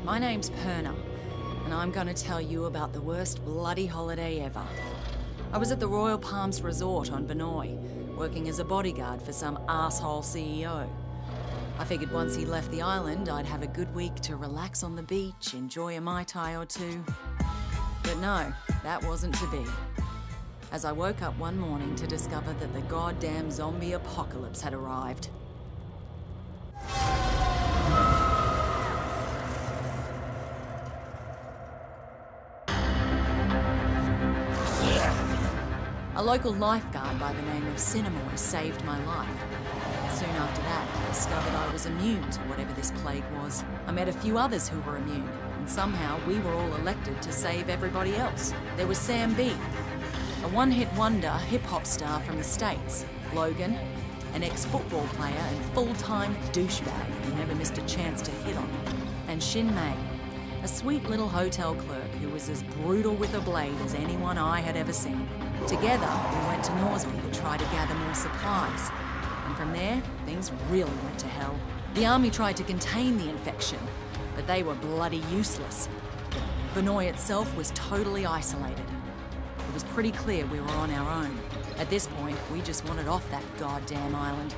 My name's Perna, and I'm gonna tell you about the worst bloody holiday ever. I was at the Royal Palms Resort on Vinoy, working as a bodyguard for some asshole CEO. I figured once he left the island, I'd have a good week to relax on the beach, enjoy a Mai Tai or two. But no, that wasn't to be. As I woke up one morning to discover that the goddamn zombie apocalypse had arrived. A local lifeguard by the name of Cinemoy saved my life. Soon after that, I discovered I was immune to whatever this plague was. I met a few others who were immune, and somehow we were all elected to save everybody else. There was Sam B, a one-hit wonder hip-hop star from the States. Logan, an ex-football player and full-time douchebag who never missed a chance to hit on me. And Shin Mei, a sweet little hotel clerk who was as brutal with a blade as anyone I had ever seen. Together, we went to Norsby to try to gather more supplies. And from there, things really went to hell. The army tried to contain the infection, but they were bloody useless. Vinoy itself was totally isolated. It was pretty clear we were on our own. At this point, we just wanted off that goddamn island.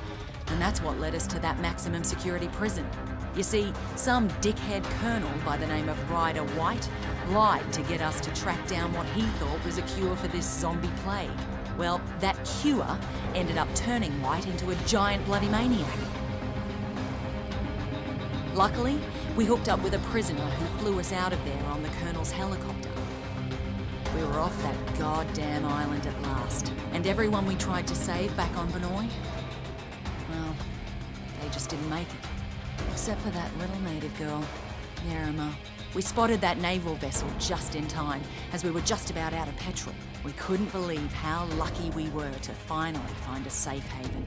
And that's what led us to that maximum security prison. You see, some dickhead colonel by the name of Ryder White lied to get us to track down what he thought was a cure for this zombie plague. Well, that cure ended up turning White into a giant bloody maniac. Luckily, we hooked up with a prisoner who flew us out of there on the colonel's helicopter. We were off that goddamn island at last. And everyone we tried to save back on Vinoy, well, they just didn't make it. Except for that little native girl, Yarima. We spotted that naval vessel just in time, as we were just about out of petrol. We couldn't believe how lucky we were to finally find a safe haven.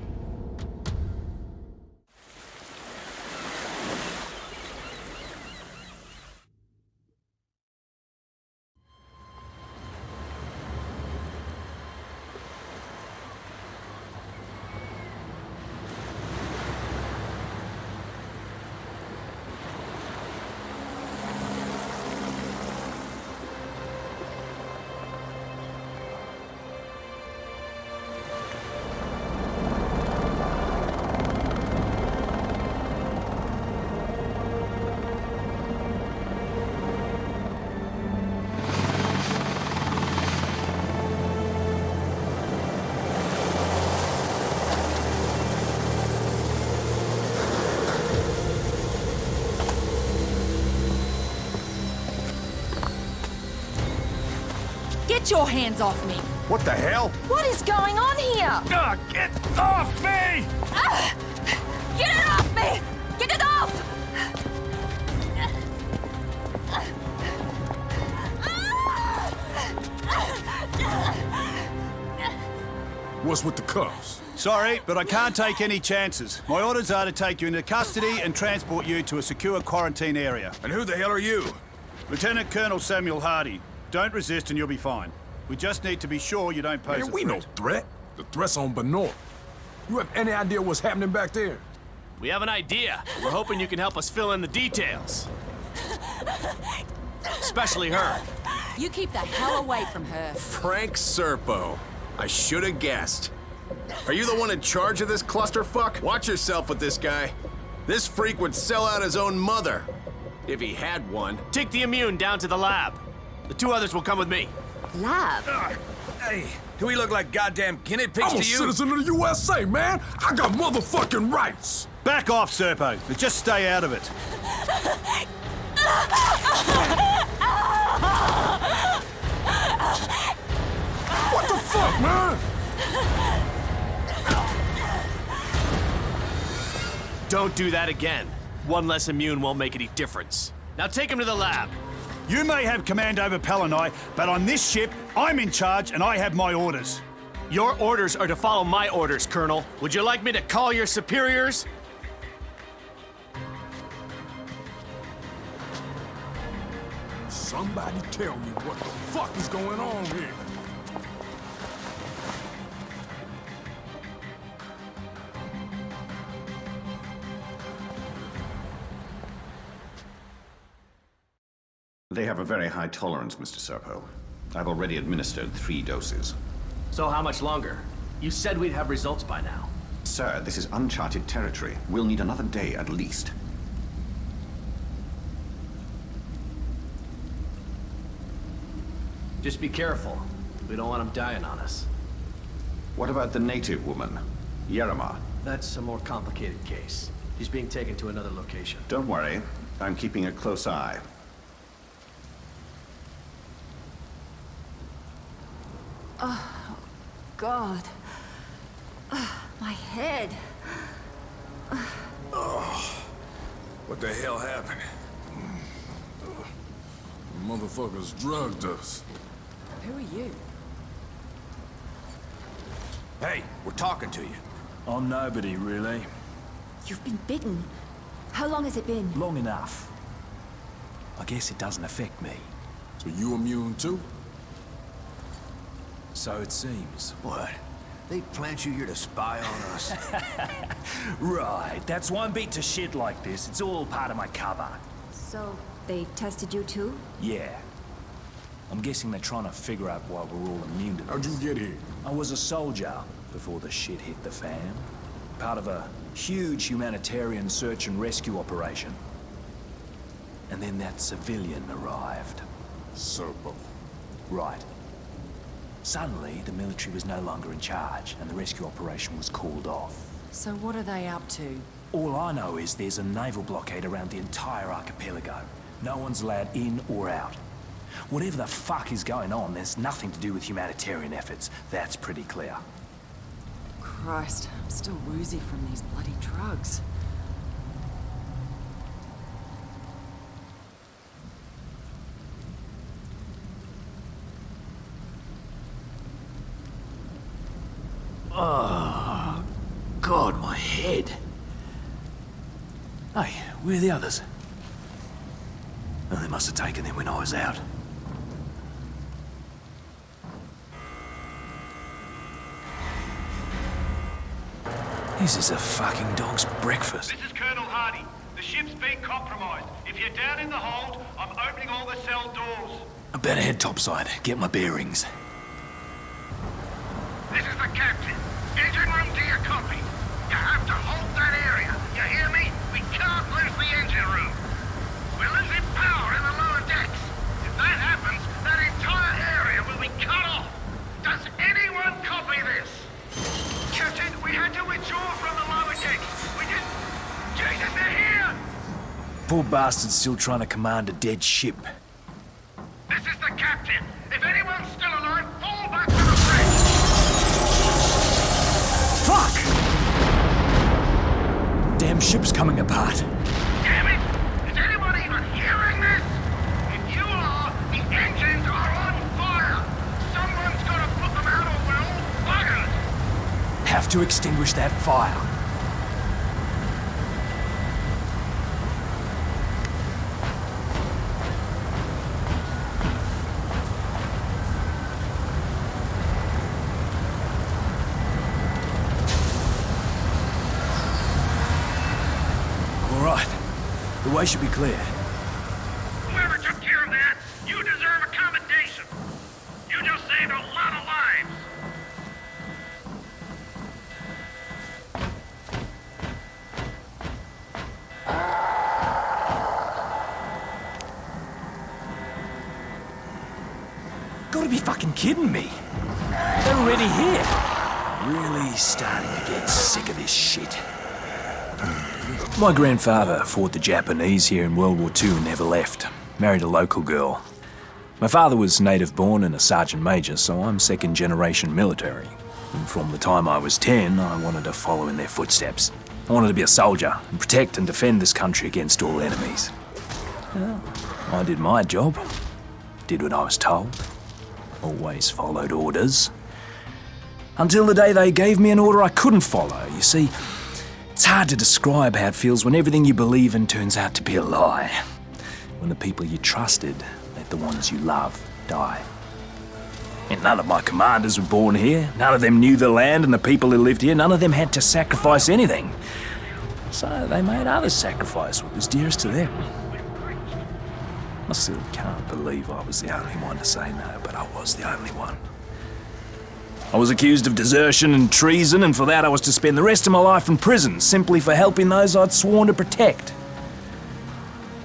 Get your hands off me! What the hell? What is going on here? Get off me! Get it off me! Get it off! What's with the cuffs? Sorry, but I can't take any chances. My orders are to take you into custody and transport you to a secure quarantine area. And who the hell are you? Lieutenant Colonel Samuel Hardy. Don't resist and you'll be fine. We just need to be sure you don't pose Man, a we no threat. threat. The threat's on Benor. You have any idea what's happening back there? We have an idea. We're hoping you can help us fill in the details. Especially her. You keep the hell away from her. Frank Serpo. I should have guessed. Are you the one in charge of this clusterfuck? Watch yourself with this guy. This freak would sell out his own mother. If he had one. Take the immune down to the lab. The two others will come with me. Lab? Hey, do we look like goddamn guinea pigs I'm a to you? citizen of the USA, man! I got motherfucking rights! Back off, Serpo. But just stay out of it. What the fuck, man? Don't do that again. One less immune won't make any difference. Now take him to the lab. You may have command over Palanai, but on this ship, I'm in charge and I have my orders. Your orders are to follow my orders, Colonel. Would you like me to call your superiors? Somebody tell me what the fuck is going on here. They have a very high tolerance, Mr. Serpo. I've already administered 3 doses. So how much longer? You said we'd have results by now. Sir, this is uncharted territory. We'll need another day at least. Just be careful. We don't want him dying on us. What about the native woman, Yerima? That's a more complicated case. He's being taken to another location. Don't worry. I'm keeping a close eye. God. My head. What the hell happened? Motherfuckers drugged us. Who are you? Hey, we're talking to you. I'm nobody, really. You've been bitten. How long has it been? Long enough. I guess it doesn't affect me. So you immune too? So it seems. What? They plant you here to spy on us? Right, that's why I'm beat to shit like this. It's all part of my cover. So, they tested you too? Yeah. I'm guessing they're trying to figure out why we're all immune to this. How'd you get here? I was a soldier before the shit hit the fan. Part of a huge humanitarian search and rescue operation. And then that civilian arrived. Serpo. Right. Suddenly, the military was no longer in charge, and the rescue operation was called off. So what are they up to? All I know is there's a naval blockade around the entire archipelago. No one's allowed in or out. Whatever the fuck is going on, there's nothing to do with humanitarian efforts. That's pretty clear. Christ, I'm still woozy from these bloody drugs. Oh, God, my head. Hey, where are the others? Oh, they must have taken them when I was out. This is a fucking dog's breakfast. This is Colonel Hardy. The ship's been compromised. If you're down in the hold, I'm opening all the cell doors. I better head topside, get my bearings. This is the captain. Engine room to your copy. You have to hold that area. You hear me? We can't lose the engine room. We're losing power in the lower decks. If that happens, that entire area will be cut off. Does anyone copy this? Captain, we had to withdraw from the lower decks. We didn't... Jesus, they're here! Poor bastard's still trying to command a dead ship. This is the captain. If anyone's still alive, fall back to the bridge. Fuck! Damn ship's coming apart. Damn it! Is anyone even hearing this? If you are, the engines are on fire! Someone's gotta put them out or we're all buggered! Have to extinguish that fire. All right. The way should be clear. Whoever took care of that, you deserve a commendation. You just saved a lot of lives. Gotta be fucking kidding me. They're already here. Really starting to get sick of this shit. My grandfather fought the Japanese here in World War II and never left. Married a local girl. My father was native born and a sergeant major, so I'm second generation military. And from the time I was 10, I wanted to follow in their footsteps. I wanted to be a soldier and protect and defend this country against all enemies. Well, I did my job. Did what I was told. Always followed orders. Until the day they gave me an order I couldn't follow. You see, it's hard to describe how it feels when everything you believe in turns out to be a lie. When the people you trusted let the ones you love die. And none of my commanders were born here. None of them knew the land and the people who lived here. None of them had to sacrifice anything. So they made others sacrifice what was dearest to them. I still can't believe I was the only one to say no, but I was the only one. I was accused of desertion and treason, and for that I was to spend the rest of my life in prison, simply for helping those I'd sworn to protect.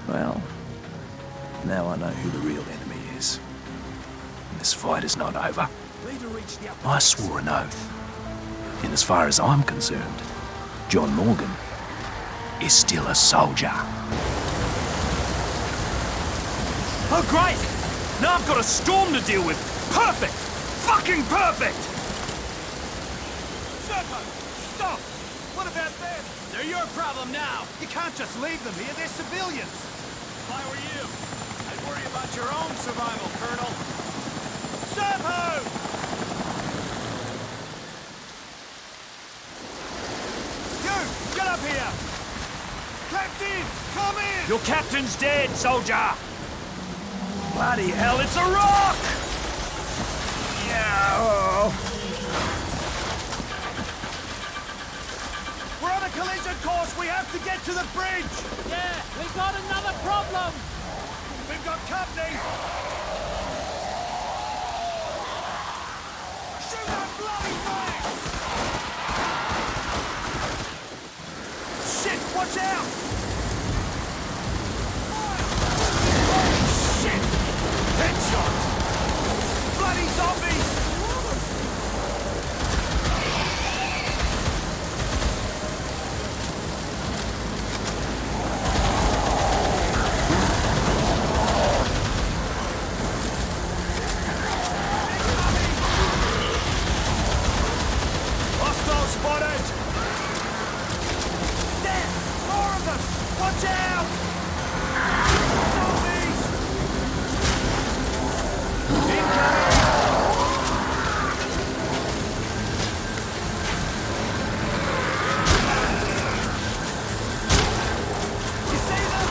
Well, now I know who the real enemy is. And this fight is not over. I swore an oath. And as far as I'm concerned, John Morgan is still a soldier. Oh, great! Now I've got a storm to deal with. Perfect! Fucking perfect! Stop! What about them? They're your problem now. You can't just leave them here. They're civilians. If I were you, I'd worry about your own survival, Colonel. Servo! You! Get up here! Captain! Come in! Your captain's dead, soldier! Bloody hell, it's a rock! Yeah. We're on a collision course. We have to get to the bridge. Yeah, we've got another problem! We've got company. Shoot that bloody thing! Shit, watch out! Shit! Headshot! Bloody zombies! Hostile spotted! There! More of them! Watch out! Zombies! Incoming! You see them?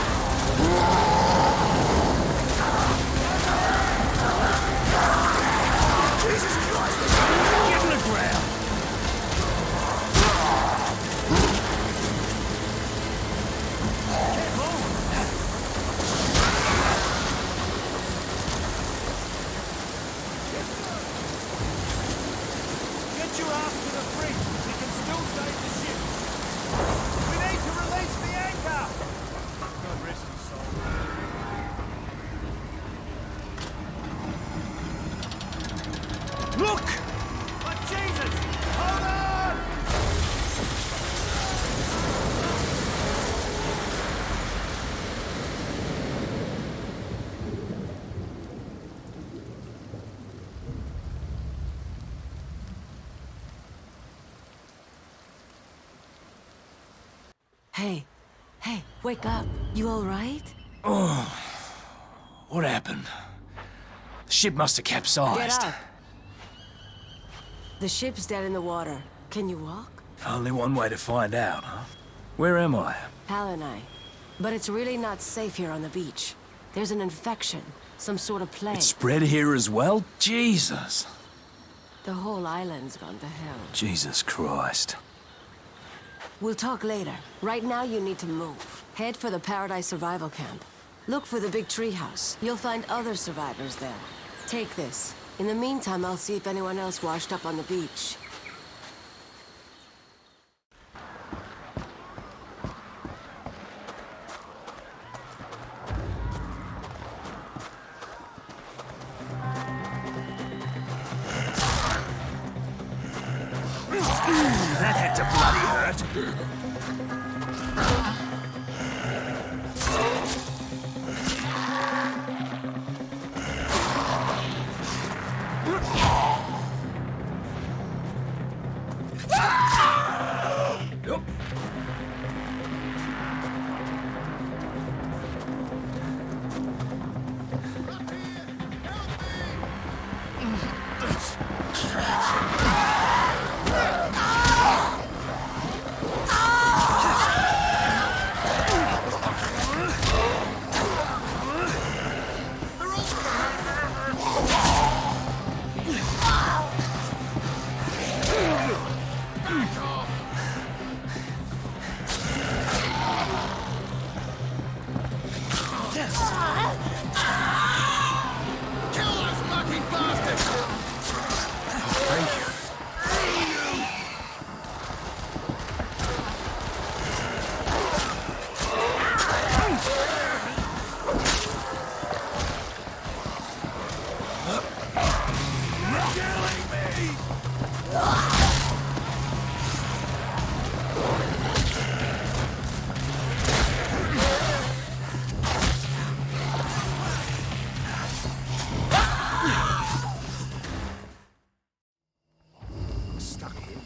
Jesus Christ! Get in the ground! Get your ass to the bridge. We can still save the ship. We need to release the anchor. God rest his soul. Look! But Jesus! Hold on! Hey, wake up. You all right? What happened? The ship must have capsized. Get up. The ship's dead in the water. Can you walk? Only one way to find out, huh? Where am I? Hal and I. But it's really not safe here on the beach. There's an infection, some sort of plague. It's spread here as well? Jesus. The whole island's gone to hell. Jesus Christ. We'll talk later. Right now, you need to move. Head for the Paradise Survival Camp. Look for the big treehouse. You'll find other survivors there. Take this. In the meantime, I'll see if anyone else washed up on the beach. That had to bloody hurt.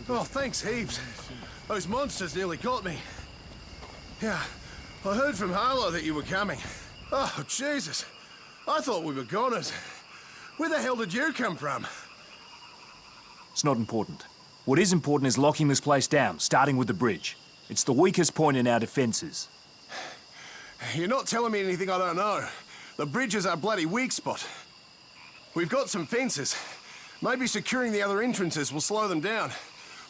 Oh, thanks heaps. Those monsters nearly got me. Yeah, I heard from Harlow that you were coming. Oh, Jesus. I thought we were goners. Where the hell did you come from? It's not important. What is important is locking this place down, starting with the bridge. It's the weakest point in our defenses. You're not telling me anything I don't know. The bridge is our bloody weak spot. We've got some fences. Maybe securing the other entrances will slow them down.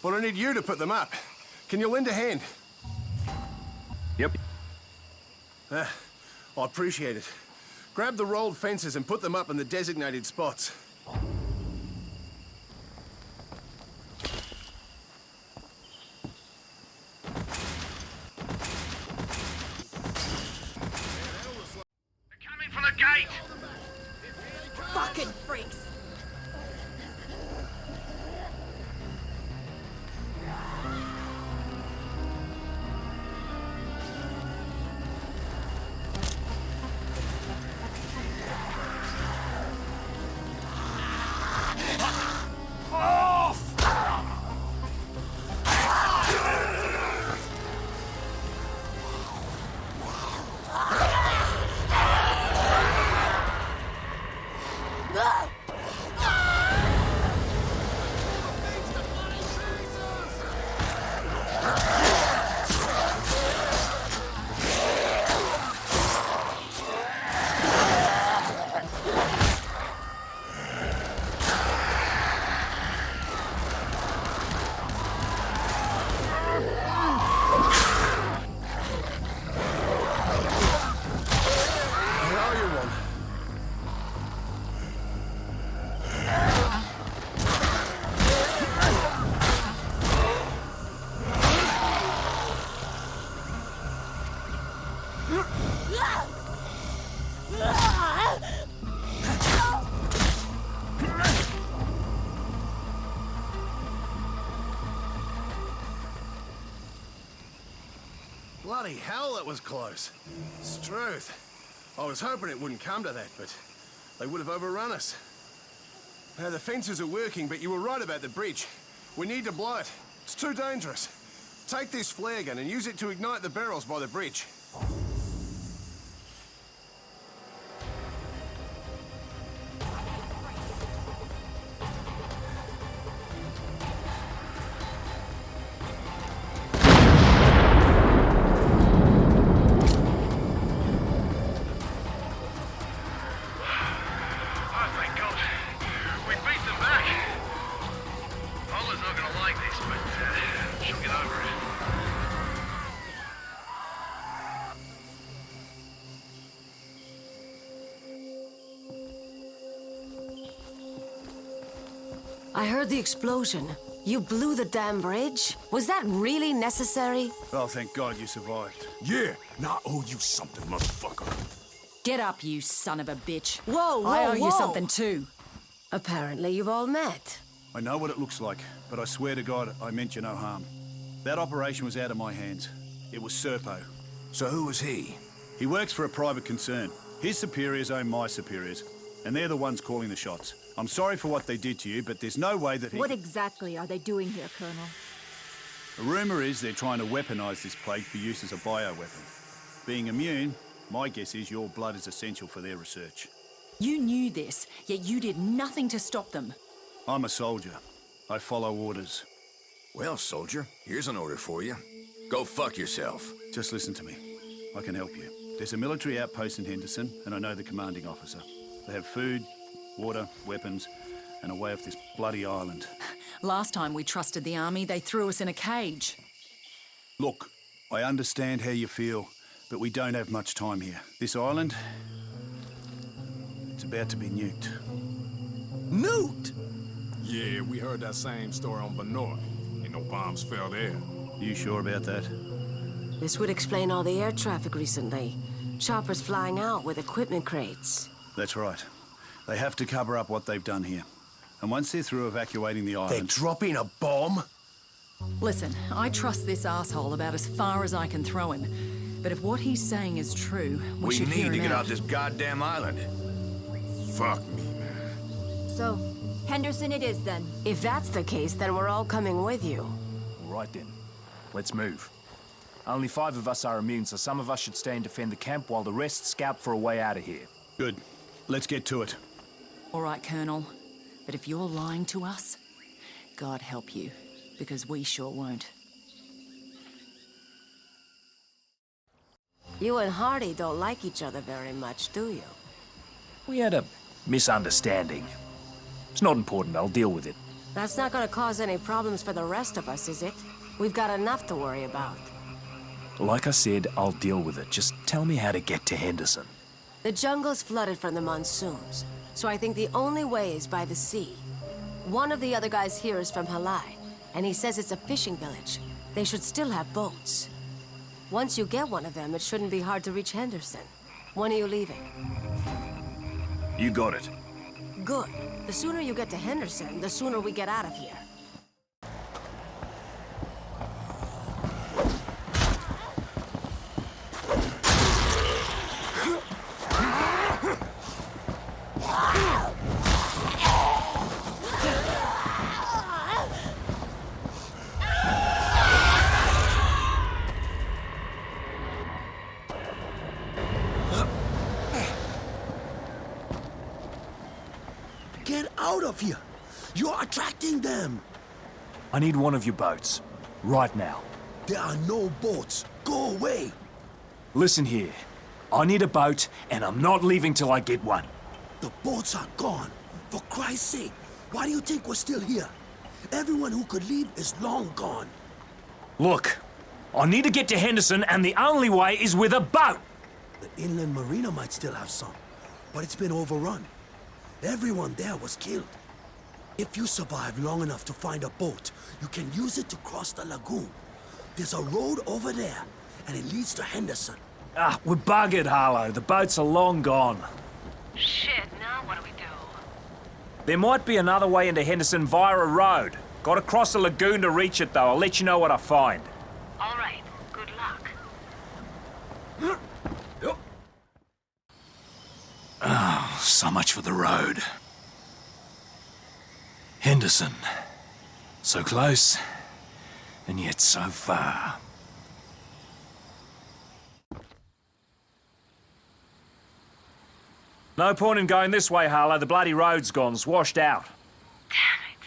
But I need you to put them up. Can you lend a hand? Yep. I appreciate it. Grab the rolled fences and put them up in the designated spots. They're coming from the gate! Fucking freaks! Bloody hell, that was close. Struth. I was hoping it wouldn't come to that, but they would have overrun us. Now, the fences are working, but you were right about the bridge. We need to blow it. It's too dangerous. Take this flare gun and use it to ignite the barrels by the bridge. I heard the explosion. You blew the damn bridge? Was that really necessary? Oh, thank God you survived. Yeah, now I owe you something, motherfucker. Get up, you son of a bitch. Whoa, whoa, I owe you whoa. something too. Apparently you've all met. I know what it looks like, but I swear to God, I meant you no harm. That operation was out of my hands. It was Serpo. So who was he? He works for a private concern. His superiors own my superiors, and they're the ones calling the shots. I'm sorry for what they did to you, but there's no way that he... What exactly are they doing here, Colonel? The rumor is they're trying to weaponize this plague for use as a bioweapon. Being immune, my guess is your blood is essential for their research. You knew this, yet you did nothing to stop them. I'm a soldier. I follow orders. Well, soldier, here's an order for you. Go fuck yourself. Just listen to me. I can help you. There's a military outpost in Henderson, and I know the commanding officer. They have food, water, weapons, and a way off this bloody island. Last time we trusted the army, they threw us in a cage. Look, I understand how you feel, but we don't have much time here. This island, it's about to be nuked. Nuked? Yeah, we heard that same story on Benor. Ain't no bombs fell there. You sure about that? This would explain all the air traffic recently. Choppers flying out with equipment crates. That's right. They have to cover up what they've done here. And once they're through evacuating the island... They're dropping a bomb? Listen, I trust this asshole about as far as I can throw him. But if what he's saying is true, we should hear need to him get out. out this goddamn island. Fuck me, man. So, Henderson it is then. If that's the case, then we're all coming with you. Right then. Let's move. Only 5 of us are immune, so some of us should stay and defend the camp while the rest scout for a way out of here. Good. Let's get to it. All right, Colonel. But if you're lying to us, God help you, because we sure won't. You and Hardy don't like each other very much, do you? We had a misunderstanding. It's not important, I'll deal with it. That's not gonna cause any problems for the rest of us, is it? We've got enough to worry about. Like I said, I'll deal with it. Just tell me how to get to Henderson. The jungle's flooded from the monsoons, so I think the only way is by the sea. One of the other guys here is from Halai, and he says it's a fishing village. They should still have boats. Once you get one of them, it shouldn't be hard to reach Henderson. When are you leaving? You got it. Good. The sooner you get to Henderson, the sooner we get out of here. Get out of here! You're attracting them! I need one of your boats. Right now. There are no boats. Go away! Listen here. I need a boat, and I'm not leaving till I get one. The boats are gone. For Christ's sake, why do you think we're still here? Everyone who could leave is long gone. Look, I need to get to Henderson, and the only way is with a boat! The inland marina might still have some, but it's been overrun. Everyone there was killed. If you survive long enough to find a boat, you can use it to cross the lagoon. There's a road over there, and it leads to Henderson. Ah, we're buggered, Harlow. The boats are long gone. Shit, now what do we do? There might be another way into Henderson via a road. Gotta cross the lagoon to reach it, though. I'll let you know what I find. All right, good luck. Oh, so much for the road. Henderson. So close, and yet so far. No point in going this way, Harlow. The bloody road's gone. It's washed out. Damn it.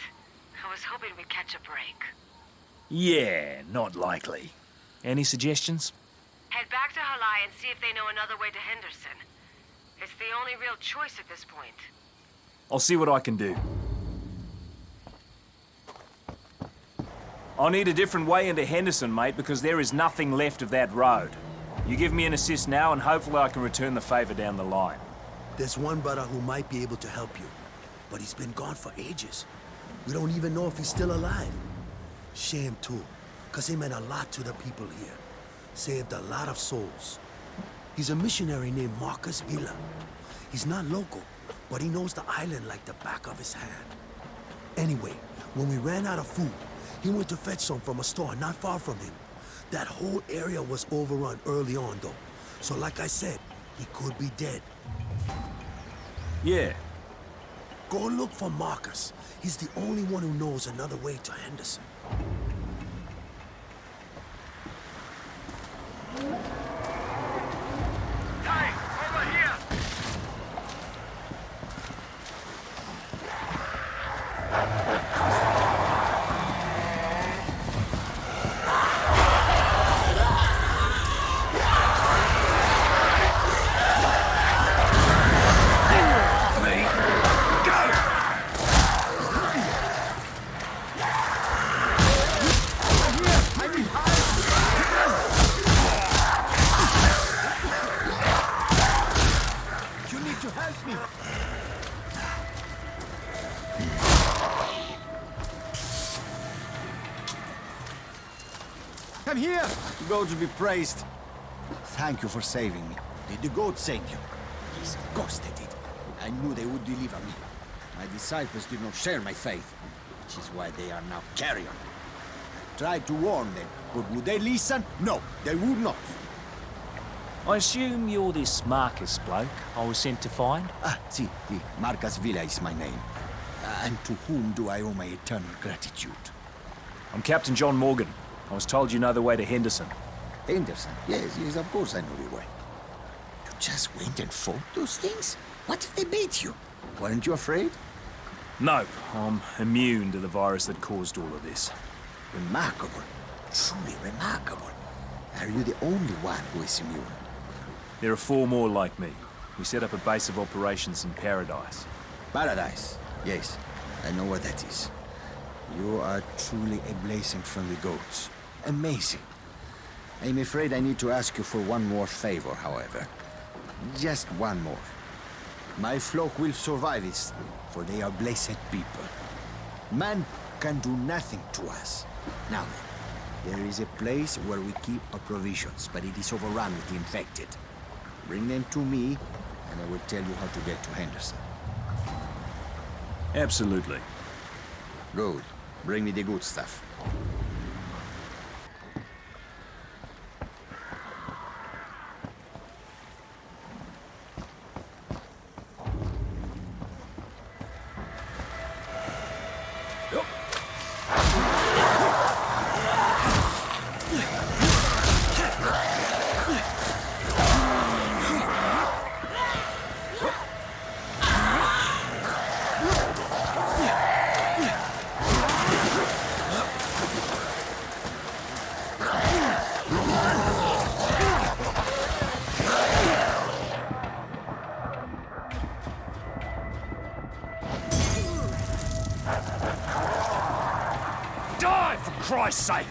I was hoping we'd catch a break. Yeah, not likely. Any suggestions? Head back to Halai and see if they know another way to Henderson. It's the only real choice at this point. I'll see what I can do. I need a different way into Henderson, mate, because there is nothing left of that road. You give me an assist now, and hopefully I can return the favor down the line. There's one brother who might be able to help you, but he's been gone for ages. We don't even know if he's still alive. Shame too, because he meant a lot to the people here. Saved a lot of souls. He's a missionary named Marcus Villa. He's not local, but he knows the island like the back of his hand. Anyway, when we ran out of food, he went to fetch some from a store not far from him. That whole area was overrun early on, though. So like I said, he could be dead. Yeah. Go look for Marcus. He's the only one who knows another way to Henderson. Hey, over here! I'm here! The gods be praised. Thank you for saving me. Did the goat save you? Yes, of course they did. I knew they would deliver me. My disciples did not share my faith, which is why they are now carrion. I tried to warn them, but would they listen? No, they would not. I assume you're this Marcus bloke I was sent to find? Si, Marcus Villa is my name. And to whom do I owe my eternal gratitude? I'm Captain John Morgan. I was told you know the way to Henderson. Henderson? Yes, yes, of course I know the way. You just went and fought those things? What if they beat you? Weren't you afraid? Nope, I'm immune to the virus that caused all of this. Remarkable. Truly remarkable. Are you the only one who is immune? There are 4 more like me. We set up a base of operations in Paradise. Paradise? Yes, I know where that is. You are truly a blessing from the goats. Amazing. I'm afraid I need to ask you for one more favor, however. Just one more. My flock will survive this, for they are blessed people. Man can do nothing to us. Now then, there is a place where we keep our provisions, but it is overrun with the infected. Bring them to me, and I will tell you how to get to Henderson. Absolutely. Good. Bring me the good stuff. Die, for Christ's sake!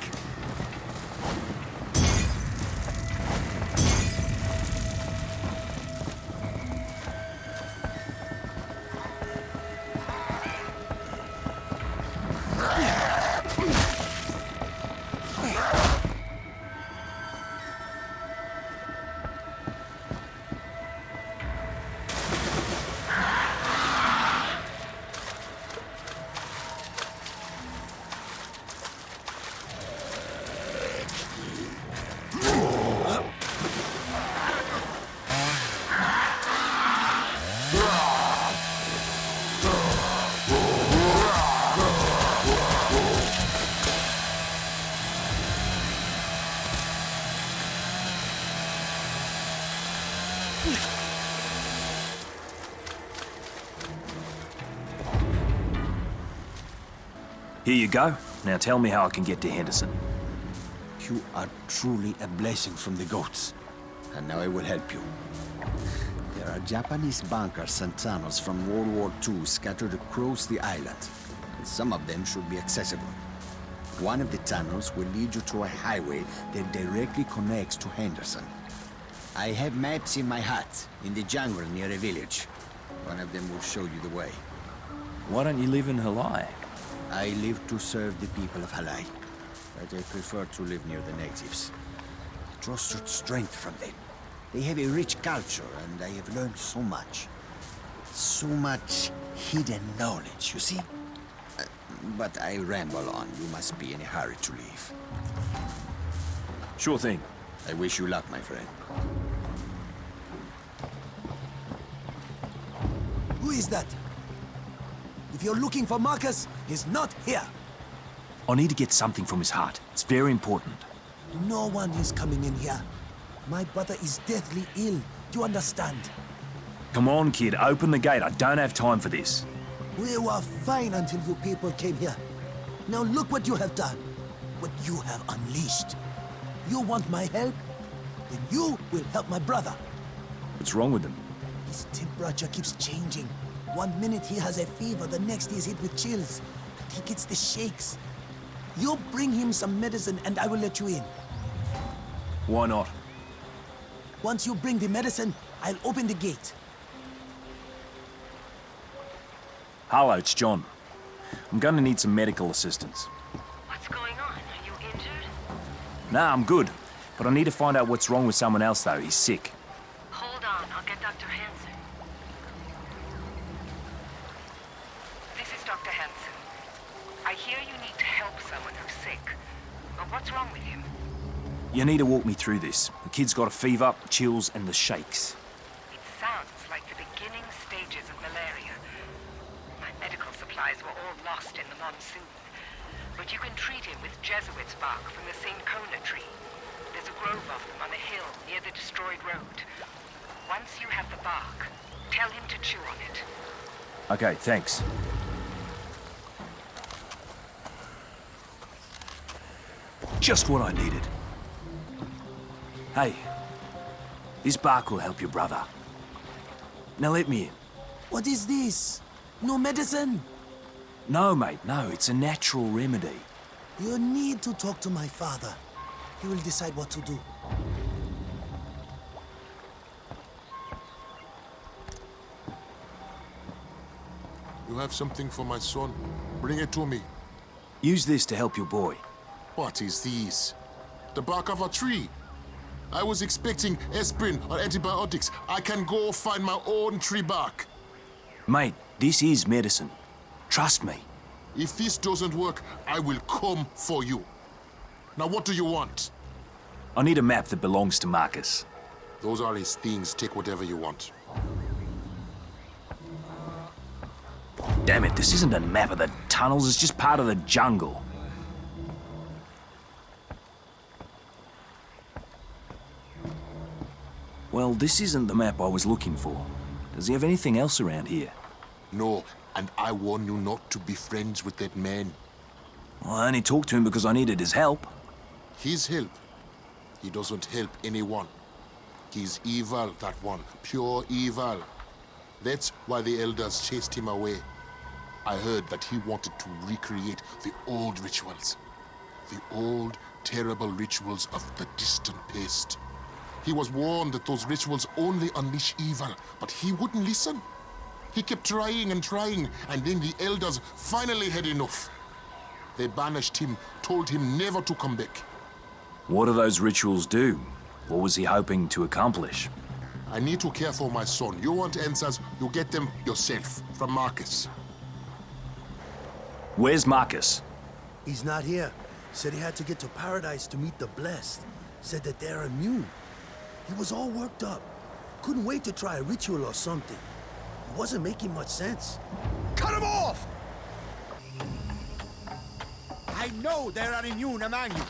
Here you go. Now tell me how I can get to Henderson. You are truly a blessing from the goats. And now I will help you. There are Japanese bunkers and tunnels from World War II scattered across the island. And some of them should be accessible. One of the tunnels will lead you to a highway that directly connects to Henderson. I have maps in my hut, in the jungle near a village. One of them will show you the way. Why don't you live in Halai? I live to serve the people of Halai, but I prefer to live near the natives. I draw such strength from them. They have a rich culture, and I have learned so much. So much hidden knowledge, you see? But I ramble on. You must be in a hurry to leave. Sure thing. I wish you luck, my friend. Who is that? If you're looking for Marcus, he's not here. I need to get something from his heart. It's very important. No one is coming in here. My brother is deathly ill. You understand? Come on, kid. Open the gate. I don't have time for this. We were fine until you people came here. Now look what you have done. What you have unleashed. You want my help? Then you will help my brother. What's wrong with him? His temperature keeps changing. One minute he has a fever, the next he is hit with chills. And he gets the shakes. You bring him some medicine and I will let you in. Why not? Once you bring the medicine, I'll open the gate. Hello, it's John. I'm gonna need some medical assistance. What's going on? Are you injured? Nah, I'm good. But I need to find out what's wrong with someone else, though. He's sick. Hold on, I'll get Dr. Hansen. This is Dr. Hansen. I hear you need to help someone who's sick. But what's wrong with him? You need to walk me through this. The kid's got a fever, chills, and the shakes. It sounds like the beginning stages of malaria. My medical supplies were all lost in the monsoon. but you can treat him with Jesuit's bark from the St. Kona tree. There's a grove of them on a hill near the destroyed road. Once you have the bark, tell him to chew on it. Okay, thanks. Just what I needed. Hey, this bark will help your brother. Now let me in. What is this? No medicine? No, mate, no. It's a natural remedy. You need to talk to my father. He will decide what to do. You have something for my son? Bring it to me. Use this to help your boy. What is this? The bark of a tree. I was expecting aspirin or antibiotics. I can go find my own tree bark. Mate, this is medicine. Trust me. If this doesn't work, I will come for you. Now what do you want? I need a map that belongs to Marcus. Those are his things. Take whatever you want. Damn it, this isn't a map of the tunnels, it's just part of the jungle. Well, this isn't the map I was looking for. Does he have anything else around here? No, and I warn you not to be friends with that man. Well, I only talked to him because I needed his help. His help? He doesn't help anyone. He's evil, that one. Pure evil. That's why the elders chased him away. I heard that he wanted to recreate the old rituals. The old, terrible rituals of the distant past. He was warned that those rituals only unleash evil, but he wouldn't listen. He kept trying and trying, and then the elders finally had enough. They banished him, told him never to come back. What do those rituals do? What was he hoping to accomplish? I need to care for my son. You want answers, you get them yourself, from Marcus. Where's Marcus? He's not here. Said he had to get to Paradise to meet the Blessed. Said that they're immune. He was all worked up. Couldn't wait to try a ritual or something. It wasn't making much sense. Cut him off! I know there are immune among you.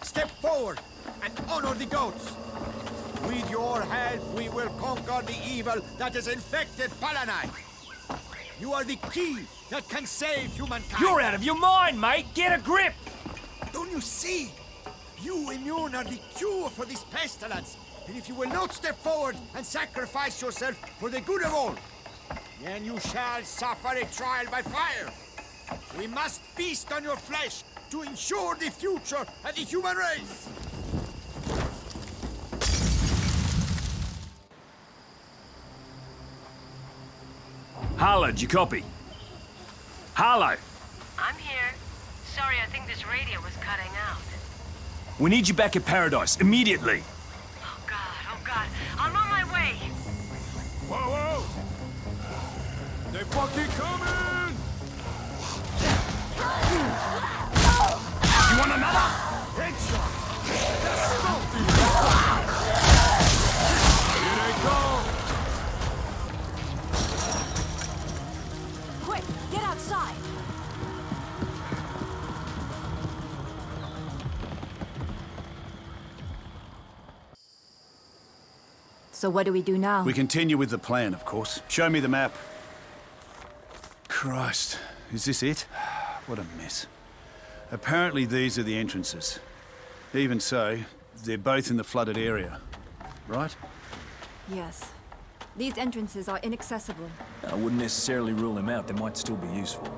Step forward and honor the goats. With your help, we will conquer the evil that has infected Palanite. You are the key that can save humankind. You're out of your mind, mate! Get a grip! Don't you see? You immune are the cure for this pestilence. And if you will not step forward and sacrifice yourself for the good of all, then you shall suffer a trial by fire. We must feast on your flesh to ensure the future of the human race. Harlow, do you copy? Harlow! I'm here. Sorry, I think this radio was cutting out. We need you back at Paradise, immediately! Oh God, I'm on my way! Whoa, whoa! They fucking coming! You want another? Headshot! Here they go! Quick, get outside! So what do we do now? We continue with the plan, of course. Show me the map. Christ, is this it? What a mess. Apparently these are the entrances. Even so, they're both in the flooded area, right? Yes. These entrances are inaccessible. I wouldn't necessarily rule them out. They might still be useful.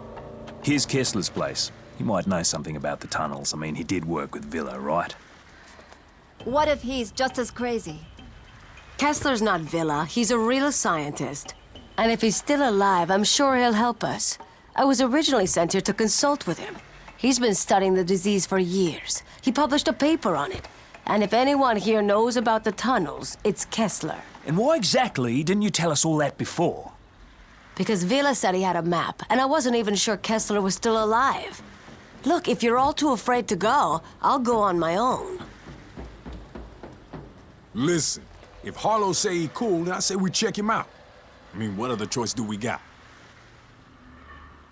Here's Kessler's place. He might know something about the tunnels. I mean, he did work with Villa, right? What if he's just as crazy? Kessler's not Villa. He's a real scientist. And if he's still alive, I'm sure he'll help us. I was originally sent here to consult with him. He's been studying the disease for years. He published a paper on it. And if anyone here knows about the tunnels, it's Kessler. And why exactly didn't you tell us all that before? Because Villa said he had a map, and I wasn't even sure Kessler was still alive. Look, if you're all too afraid to go, I'll go on my own. Listen, if Harlow say he cool, then I say we check him out. I mean, what other choice do we got?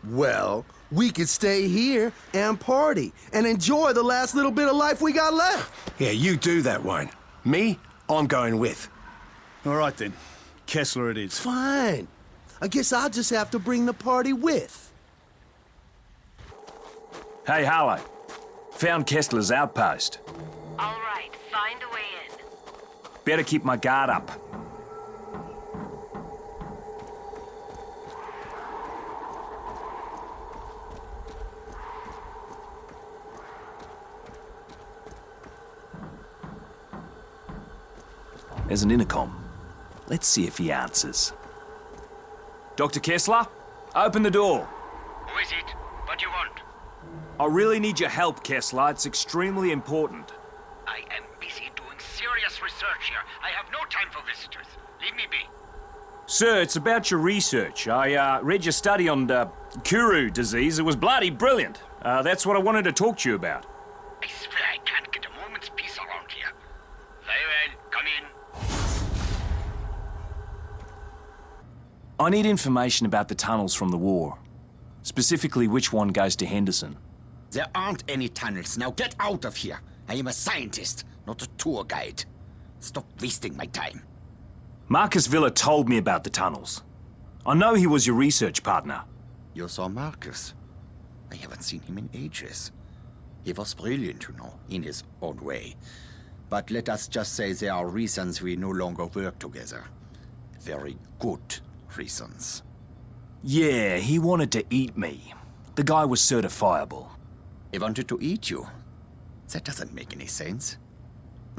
Well, We could stay here and party and enjoy the last little bit of life we got left. Yeah, you do that, Wayne. Me, I'm going with. All right, then. Kessler it is. Fine. I guess I'll just have to bring the party with. Hey, Harlow. Found Kessler's outpost. All right, find a way in. Better keep my guard up. There's an intercom. Let's see if he answers. Dr. Kessler, open the door. Who is it? What do you want? I really need your help, Kessler. It's extremely important. I am busy doing serious research here. I have no time for visitors. Leave me be. Sir, it's about your research. I read your study on Kuru disease. It was bloody brilliant. That's what I wanted to talk to you about. I swear I can't get a moment's peace around here. Very well, come in. I need information about the tunnels from the war. Specifically, which one goes to Henderson. There aren't any tunnels. Now get out of here. I am a scientist, not a tour guide. Stop wasting my time. Marcus Villa told me about the tunnels. I know he was your research partner. You saw Marcus? I haven't seen him in ages. He was brilliant, you know, in his own way. But let us just say there are reasons we no longer work together. Very good reasons. Yeah, he wanted to eat me. The guy was certifiable. He wanted to eat you? That doesn't make any sense.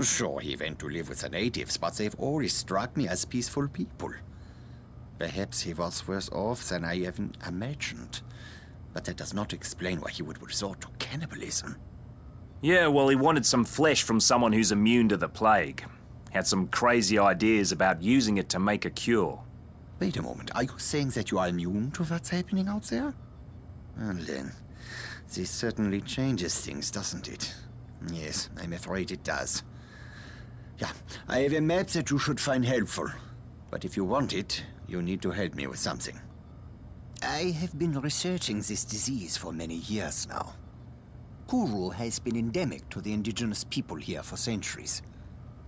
Sure, he went to live with the natives, but they've always struck me as peaceful people. Perhaps he was worse off than I even imagined. But that does not explain why he would resort to cannibalism. Yeah, well, he wanted some flesh from someone who's immune to the plague. Had some crazy ideas about using it to make a cure. Wait a moment, are you saying that you are immune to what's happening out there? Well then, this certainly changes things, doesn't it? Yes, I'm afraid it does. Yeah, I have a map that you should find helpful. But if you want it, you need to help me with something. I have been researching this disease for many years now. Kuru has been endemic to the indigenous people here for centuries.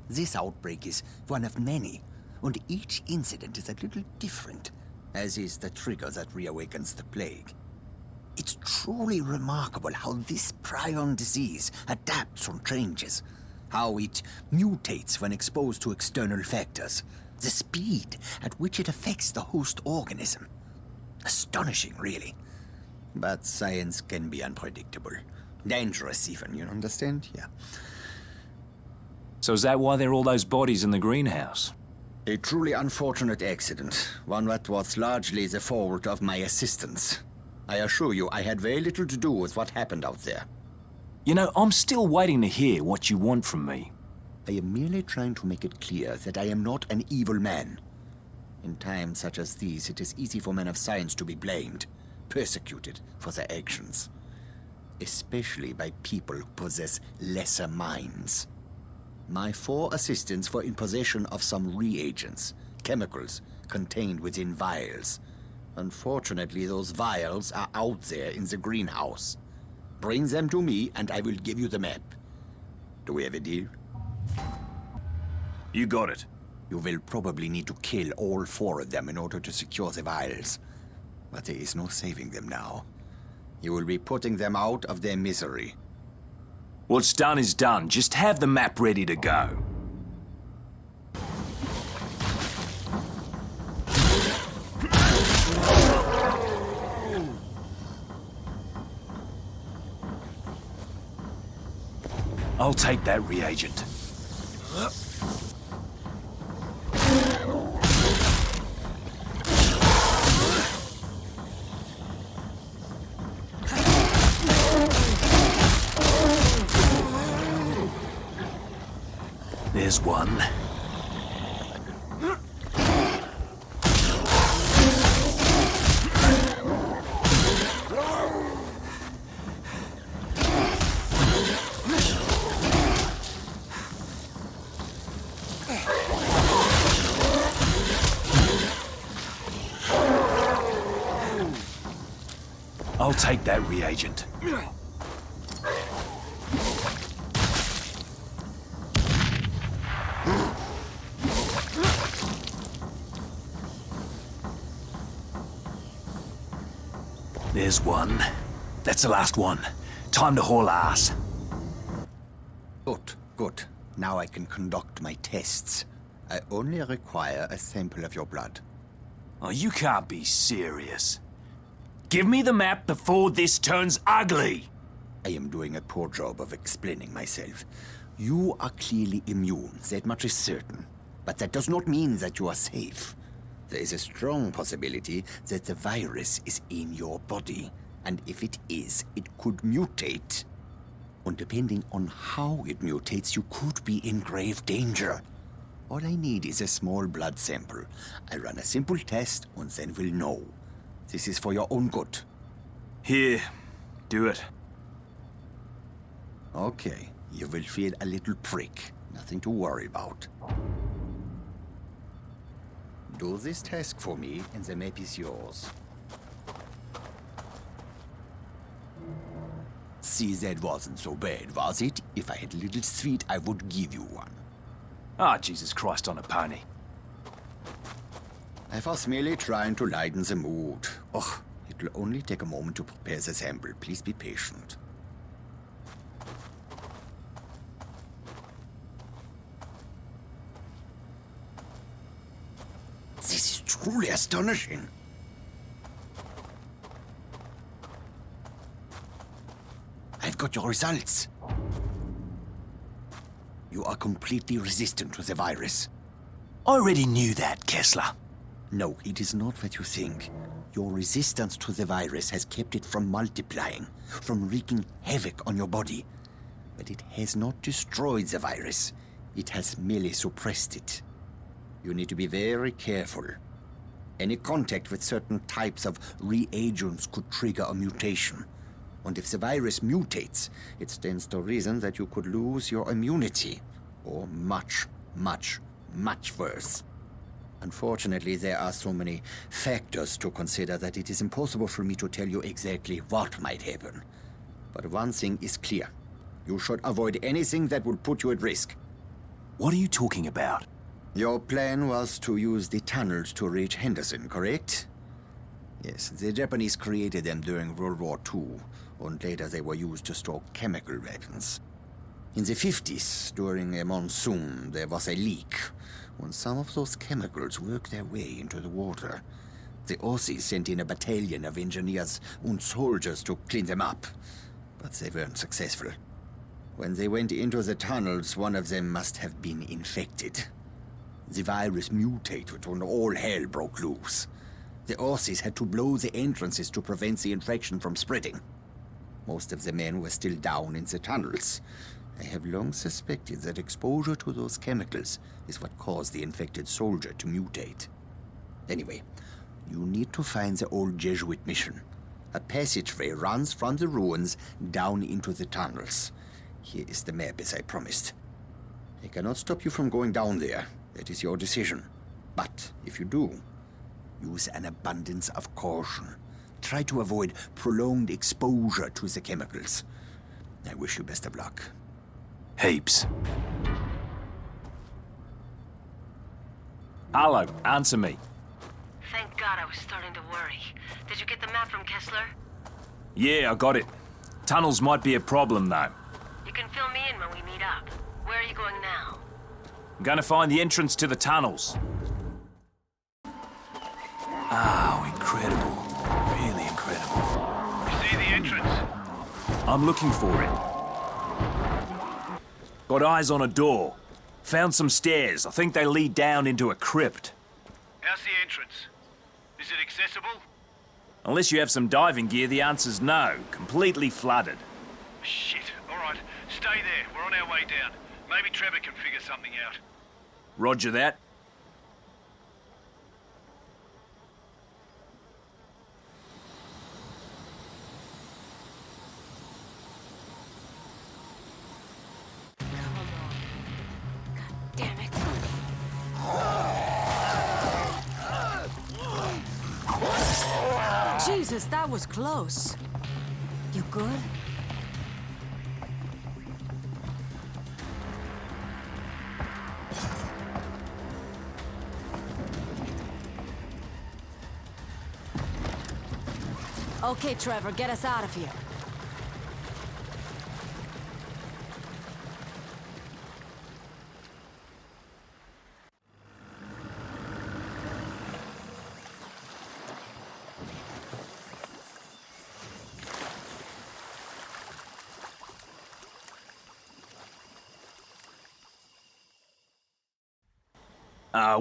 This outbreak is one of many, and each incident is a little different, as is the trigger that reawakens the plague. It's truly remarkable how this prion disease adapts and changes, how it mutates when exposed to external factors, the speed at which it affects the host organism. Astonishing, really. But science can be unpredictable. Dangerous even, you understand? Yeah. So is that why there are all those bodies in the greenhouse? A truly unfortunate accident, one that was largely the fault of my assistants. I assure you, I had very little to do with what happened out there. You know, I'm still waiting to hear what you want from me. I am merely trying to make it clear that I am not an evil man. In times such as these, it is easy for men of science to be blamed, persecuted for their actions. Especially by people who possess lesser minds. My 4 assistants were in possession of some reagents, chemicals contained within vials. Unfortunately, those vials are out there in the greenhouse. Bring them to me and I will give you the map. Do we have a deal? You got it. You will probably need to kill all 4 of them in order to secure the vials. But there is no saving them now. You will be putting them out of their misery. What's done is done. Just have the map ready to go. I'll take that reagent. There's one. I'll take that reagent. There's one. That's the last one. Time to haul ass. Good, good. Now I can conduct my tests. I only require a sample of your blood. Oh, you can't be serious. Give me the map before this turns ugly. I am doing a poor job of explaining myself. You are clearly immune, that much is certain. But that does not mean that you are safe. There is a strong possibility that the virus is in your body. And if it is, it could mutate. And depending on how it mutates, you could be in grave danger. All I need is a small blood sample. I run a simple test and then we'll know. This is for your own good. Here, do it. Okay, you will feel a little prick. Nothing to worry about. Do this task for me and the map is yours. See, that wasn't so bad, was it? If I had a little sweet, I would give you one. Ah, Jesus Christ on a pony. I was merely trying to lighten the mood. Oh, it will only take a moment to prepare the sample. Please be patient. This is truly astonishing. I've got your results. You are completely resistant to the virus. I already knew that, Kessler. No, it is not what you think. Your resistance to the virus has kept it from multiplying, from wreaking havoc on your body. But it has not destroyed the virus. It has merely suppressed it. You need to be very careful. Any contact with certain types of reagents could trigger a mutation. And if the virus mutates, it stands to reason that you could lose your immunity. Or much, much, much worse. Unfortunately, there are so many factors to consider that it is impossible for me to tell you exactly what might happen. But one thing is clear. You should avoid anything that would put you at risk. What are you talking about? Your plan was to use the tunnels to reach Henderson, correct? Yes, the Japanese created them during World War II, and later they were used to store chemical weapons. In the 50s, during a monsoon, there was a leak, and some of those chemicals worked their way into the water. The Aussies sent in a battalion of engineers and soldiers to clean them up, but they weren't successful. When they went into the tunnels, one of them must have been infected. The virus mutated and all hell broke loose. The Aussies had to blow the entrances to prevent the infection from spreading. Most of the men were still down in the tunnels. I have long suspected that exposure to those chemicals is what caused the infected soldier to mutate. Anyway, you need to find the old Jesuit mission. A passageway runs from the ruins down into the tunnels. Here is the map, as I promised. I cannot stop you from going down there. That is your decision. But if you do, use an abundance of caution. Try to avoid prolonged exposure to the chemicals. I wish you best of luck. Heaps. Hello, answer me. Thank God, I was starting to worry. Did you get the map from Kessler? Yeah, I got it. Tunnels might be a problem, though. You can fill me in when we meet up. Where are you going now? I'm gonna find the entrance to the tunnels. Oh, incredible. Really incredible. You see the entrance? I'm looking for it. Got eyes on a door. Found some stairs. I think they lead down into a crypt. How's the entrance? Is it accessible? Unless you have some diving gear, the answer's no. Completely flooded. Shit. All right. Stay there. We're on our way down. Maybe Trevor can figure something out. Roger that. Damn it. Jesus, that was close. You good? Okay, Trevor, get us out of here.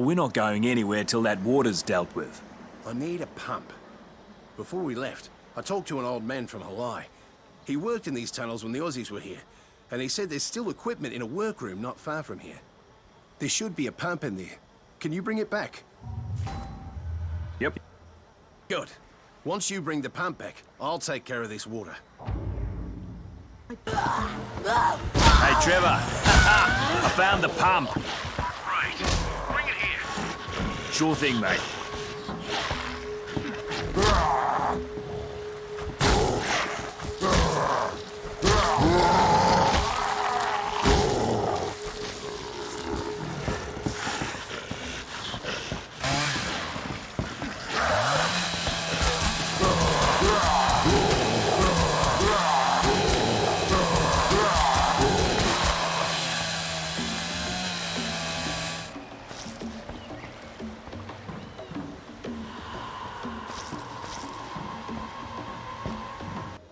We're not going anywhere till that water's dealt with. I need a pump. Before we left, I talked to an old man from Hawaii. He worked in these tunnels when the Aussies were here, and he said there's still equipment in a workroom not far from here. There should be a pump in there. Can you bring it back? Yep. Good. Once you bring the pump back, I'll take care of this water. Hey, Trevor. I found the pump. Right. Bring it here. Sure thing, mate.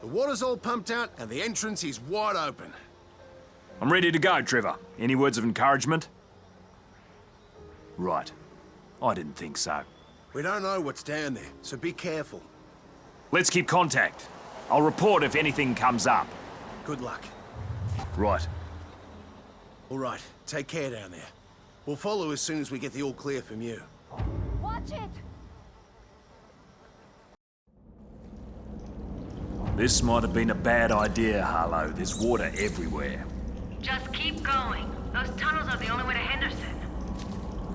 The water's all pumped out, and the entrance is wide open. I'm ready to go, Trevor. Any words of encouragement? Right. I didn't think so. We don't know what's down there, so be careful. Let's keep contact. I'll report if anything comes up. Good luck. Right. All right, take care down there. We'll follow as soon as we get the all clear from you. Watch it! This might have been a bad idea, Harlow. There's water everywhere. Just keep going. Those tunnels are the only way to Henderson.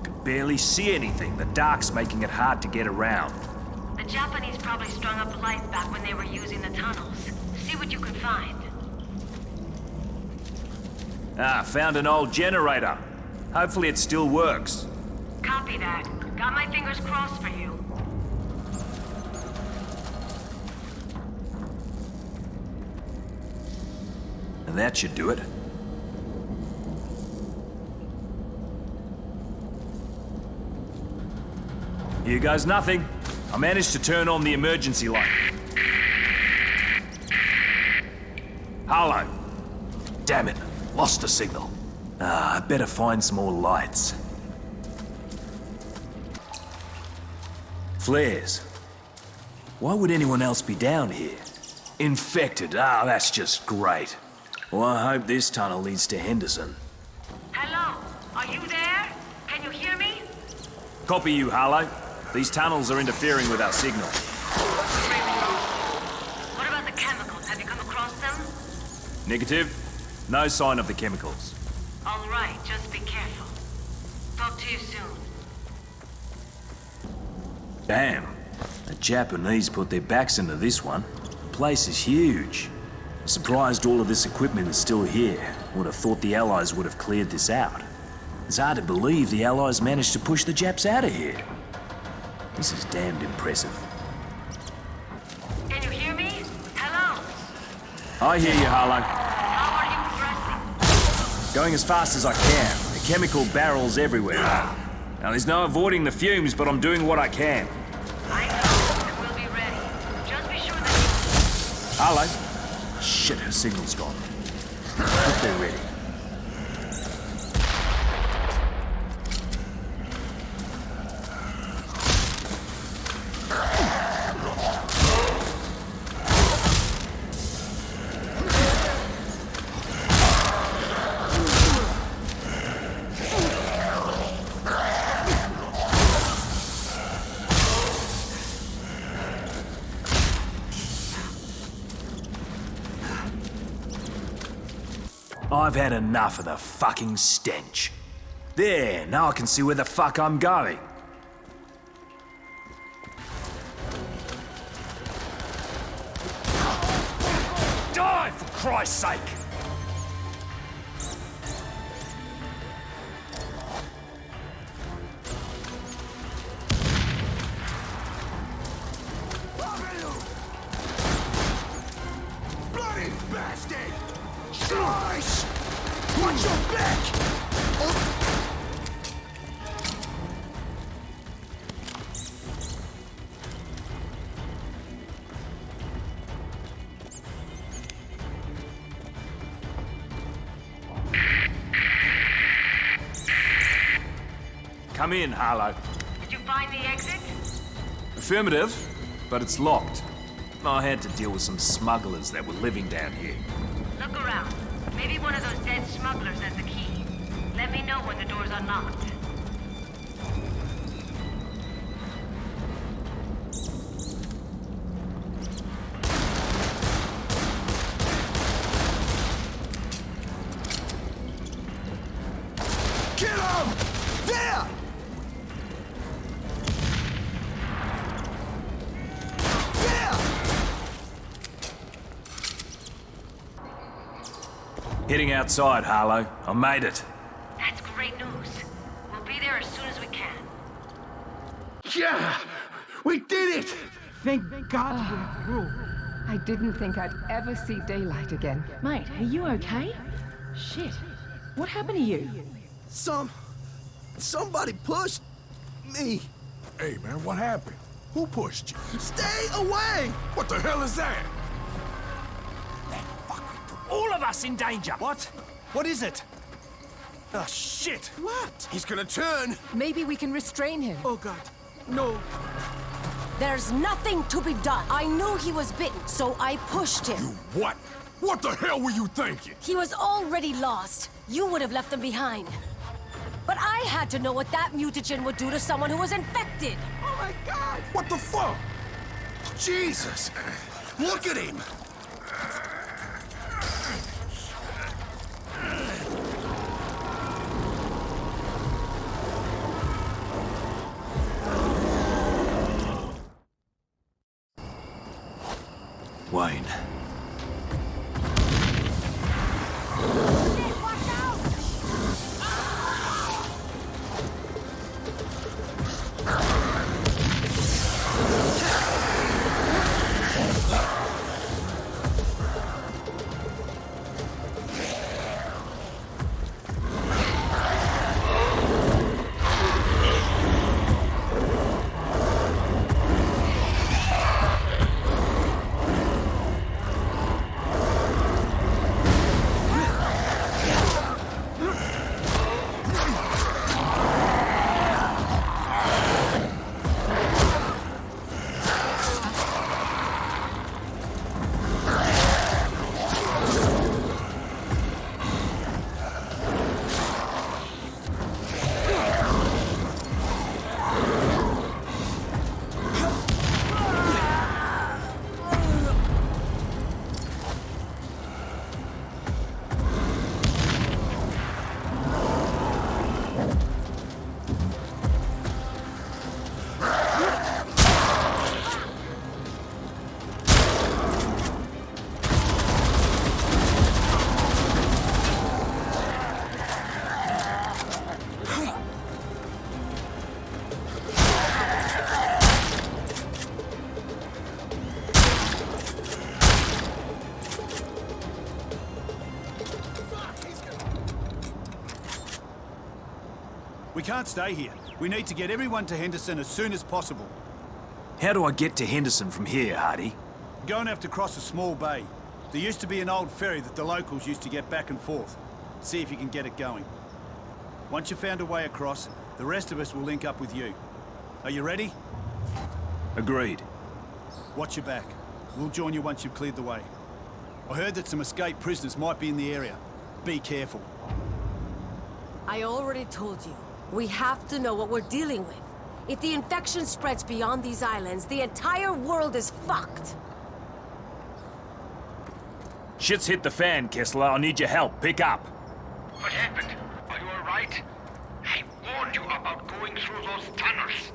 I can barely see anything. The dark's making it hard to get around. The Japanese probably strung up lights back when they were using the tunnels. See what you can find. Found an old generator. Hopefully it still works. Copy that. Got my fingers crossed for you. And that should do it. Here goes nothing. I managed to turn on the emergency light. Harlow. Damn it. Lost the signal. I better find some more lights. Flares. Why would anyone else be down here? Infected. That's just great. Well, I hope this tunnel leads to Henderson. Hello? Are you there? Can you hear me? Copy you, Harlow. These tunnels are interfering with our signal. What about the chemicals? Have you come across them? Negative. No sign of the chemicals. All right, just be careful. Talk to you soon. Damn. The Japanese put their backs into this one. The place is huge. Surprised all of this equipment is still here. Would have thought the Allies would have cleared this out. It's hard to believe the Allies managed to push the Japs out of here. This is damned impressive. Can you hear me? Hello? I hear you, Harlow. How are you progressing? Going as fast as I can. The chemical barrels everywhere. Now, there's no avoiding the fumes, but I'm doing what I can. I know. We'll be ready. Just be sure that Harlow? Shit, her signal's gone. Hope they're ready. I've had enough of the fucking stench. There, now I can see where the fuck I'm going. Christ's sake! Bloody bastard! Slice! Watch your back! Come in, Harlow. Did you find the exit? Affirmative, but it's locked. I had to deal with some smugglers that were living down here. Look around. Maybe one of those dead smugglers has the key. Let me know when the door's unlocked. Kill him! There! There! Heading outside, Harlow. I made it. That's great news. We'll be there as soon as we can. Yeah! We did it! Thank God we're through. I didn't think I'd ever see daylight again. Mate, are you okay? Shit. What happened to you? Somebody pushed me. Hey, man, what happened? Who pushed you? Stay away! What the hell is that? All of us in danger! What? What is it? Ah, shit! What? He's gonna turn! Maybe we can restrain him. Oh, God. No. There's nothing to be done. I knew he was bitten, so I pushed him. You what? What the hell were you thinking? He was already lost. You would have left him behind. But I had to know what that mutagen would do to someone who was infected. Oh, my God! What the fuck? Jesus! Look at him! Wayne. We can't stay here. We need to get everyone to Henderson as soon as possible. How do I get to Henderson from here, Hardy? You're going to have to cross a small bay. There used to be an old ferry that the locals used to get back and forth. See if you can get it going. Once you've found a way across, the rest of us will link up with you. Are you ready? Agreed. Watch your back. We'll join you once you've cleared the way. I heard that some escaped prisoners might be in the area. Be careful. I already told you. We have to know what we're dealing with. If the infection spreads beyond these islands, the entire world is fucked. Shit's hit the fan, Kessler. I need your help. Pick up. What happened? Are you alright? I warned you about going through those tunnels.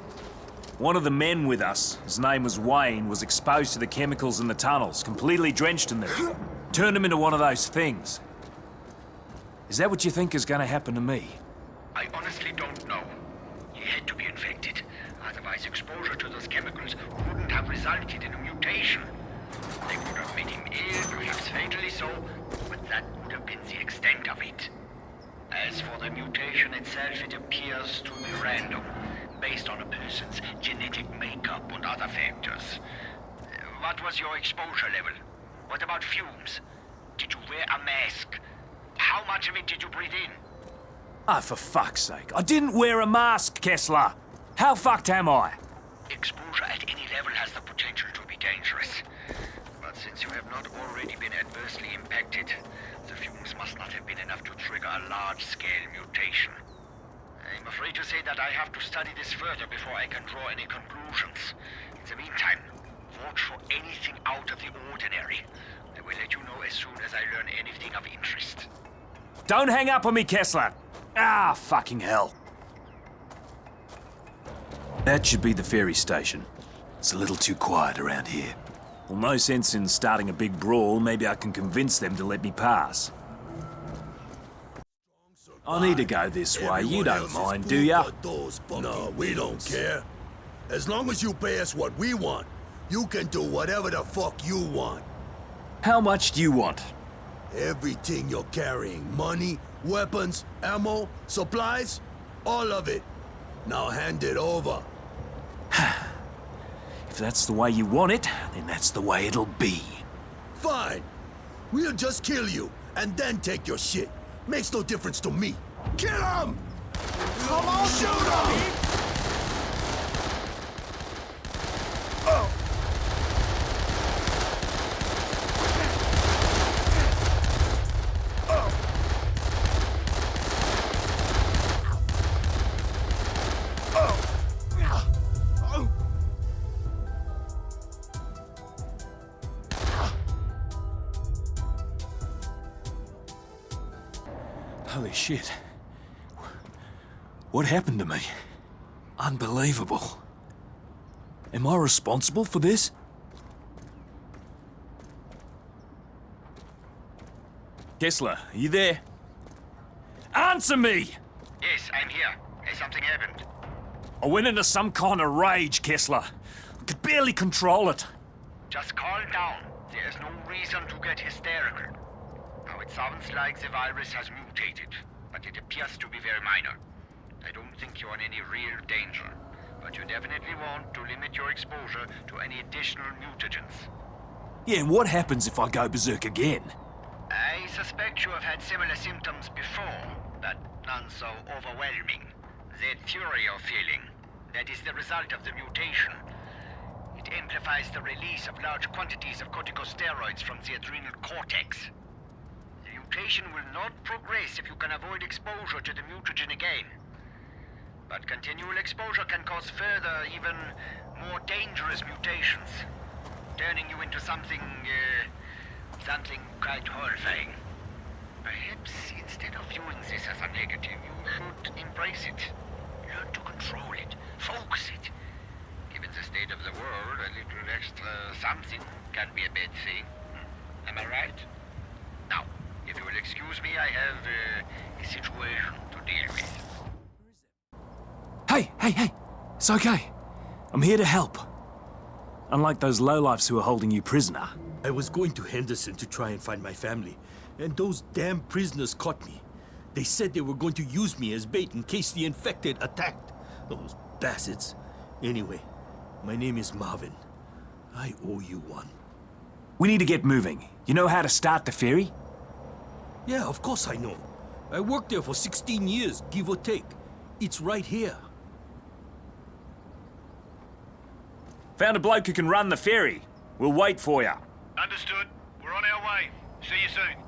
One of the men with us, his name was Wayne, was exposed to the chemicals in the tunnels, completely drenched in them. Turned him into one of those things. Is that what you think is gonna happen to me? I honestly don't know. He had to be infected. Otherwise, exposure to those chemicals wouldn't have resulted in a mutation. They could have made him ill, perhaps fatally so, but that would have been the extent of it. As for the mutation itself, it appears to be random, based on a person's genetic makeup and other factors. What was your exposure level? What about fumes? Did you wear a mask? How much of it did you breathe in? Ah, for fuck's sake. I didn't wear a mask, Kessler. How fucked am I? Exposure at any level has the potential to be dangerous. But since you have not already been adversely impacted, the fumes must not have been enough to trigger a large-scale mutation. I'm afraid to say that I have to study this further before I can draw any conclusions. In the meantime, watch for anything out of the ordinary. I will let you know as soon as I learn anything of interest. Don't hang up on me, Kessler. Ah, fucking hell. That should be the ferry station. It's a little too quiet around here. Well, no sense in starting a big brawl. Maybe I can convince them to let me pass. I need to go this way. You don't mind, do ya? No, we don't care. As long as you pay us what we want, you can do whatever the fuck you want. How much do you want? Everything you're carrying. Money, weapons, ammo, supplies, all of it. Now hand it over. If that's the way you want it, then that's the way it'll be. Fine. We'll just kill you, and then take your shit. Makes no difference to me. Kill him! Come on, shoot him! Oh! Holy shit. What happened to me? Unbelievable. Am I responsible for this? Kessler, are you there? Answer me! Yes, I'm here. Has something happened? I went into some kind of rage, Kessler. I could barely control it. Just calm down. There is no reason to get hysterical. Now, it sounds like the virus has mutated, but it appears to be very minor. I don't think you're in any real danger, but you definitely want to limit your exposure to any additional mutagens. Yeah, and what happens if I go berserk again? I suspect you have had similar symptoms before, but none so overwhelming. That fury you're feeling, that is the result of the mutation. It amplifies the release of large quantities of corticosteroids from the adrenal cortex. The mutation will not progress if you can avoid exposure to the mutagen again. But continual exposure can cause further, even more dangerous mutations, turning you into something quite horrifying. Perhaps instead of viewing this as a negative, you should embrace it. Learn to control it, focus it. Given the state of the world, a little extra something can be a bad thing. Am I right? Now, if you will excuse me, I have a situation to deal with. Hey! It's okay. I'm here to help. Unlike those lowlifes who are holding you prisoner. I was going to Henderson to try and find my family, and those damn prisoners caught me. They said they were going to use me as bait in case the infected attacked. Those bastards. Anyway, my name is Marvin. I owe you one. We need to get moving. You know how to start the ferry? Yeah, of course I know. I worked there for 16 years, give or take. It's right here. Found a bloke who can run the ferry. We'll wait for you. Understood. We're on our way. See you soon.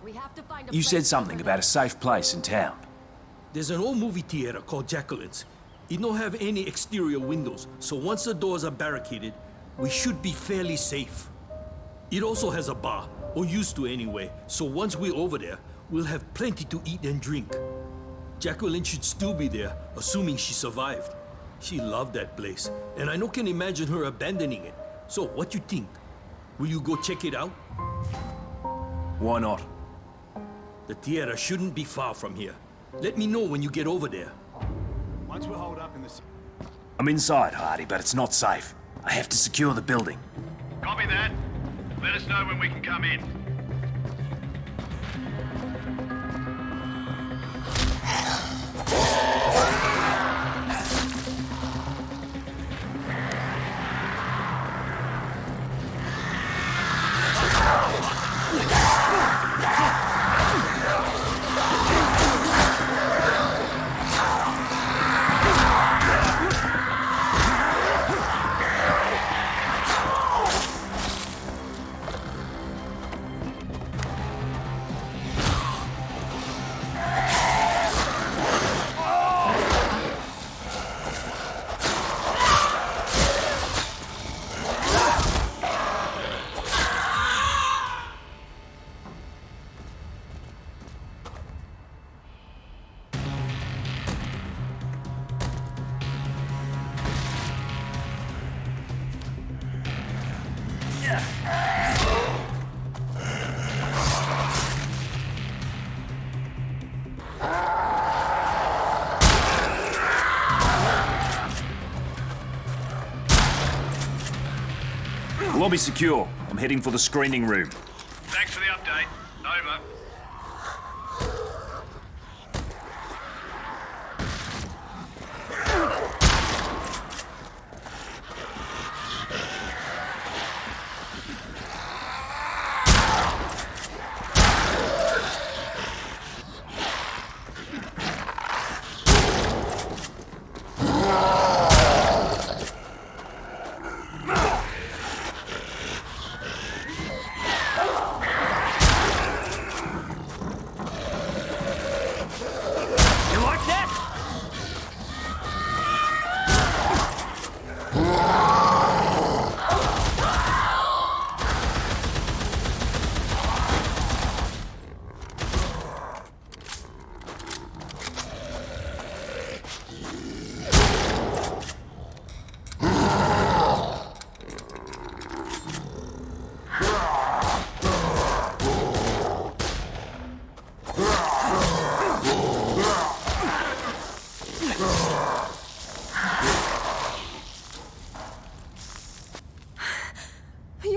We have to find a You place said to something cover about a safe place in town. There's an old movie theater called Jacqueline's. It don't have any exterior windows, so once the doors are barricaded, we should be fairly safe. It also has a bar, or used to anyway, so once we're over there, we'll have plenty to eat and drink. Jacqueline should still be there, assuming she survived. She loved that place, and I no can imagine her abandoning it. So, what you think? Will you go check it out? Why not? The theater shouldn't be far from here. Let me know when you get over there. Once we're holed up in the... I'm inside, Hardy, but it's not safe. I have to secure the building. Copy that. Let us know when we can come in. Lobby secure. I'm heading for the screening room. Thanks for the update. Over.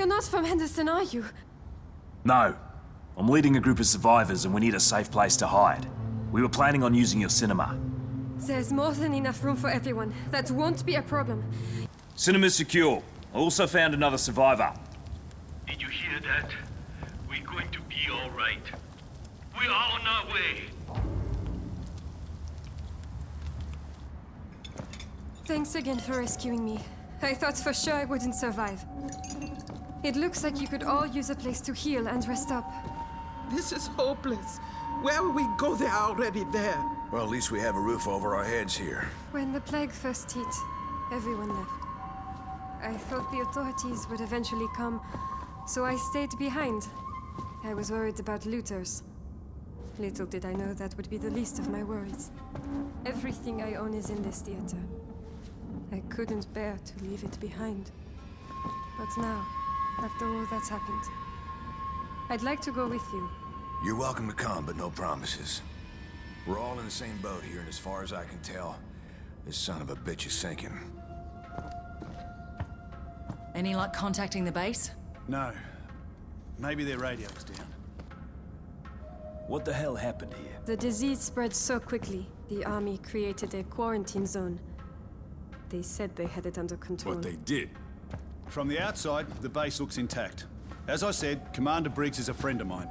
You're not from Henderson, are you? No. I'm leading a group of survivors and we need a safe place to hide. We were planning on using your cinema. There's more than enough room for everyone. That won't be a problem. Cinema's secure. I also found another survivor. Did you hear that? We're going to be all right. We're all on our way. Thanks again for rescuing me. I thought for sure I wouldn't survive. It looks like you could all use a place to heal and rest up. This is hopeless. Where will we go? They're already there. Well, at least we have a roof over our heads here. When the plague first hit, everyone left. I thought the authorities would eventually come, so I stayed behind. I was worried about looters. Little did I know that would be the least of my worries. Everything I own is in this theater. I couldn't bear to leave it behind. But now, after all that's happened, I'd like to go with you. You're welcome to come, but no promises. We're all in the same boat here, and as far as I can tell, this son of a bitch is sinking. Any luck contacting the base? No. Maybe their radio's down. What the hell happened here? The disease spread so quickly, the army created a quarantine zone. They said they had it under control. What they did. From the outside, the base looks intact. As I said, Commander Briggs is a friend of mine.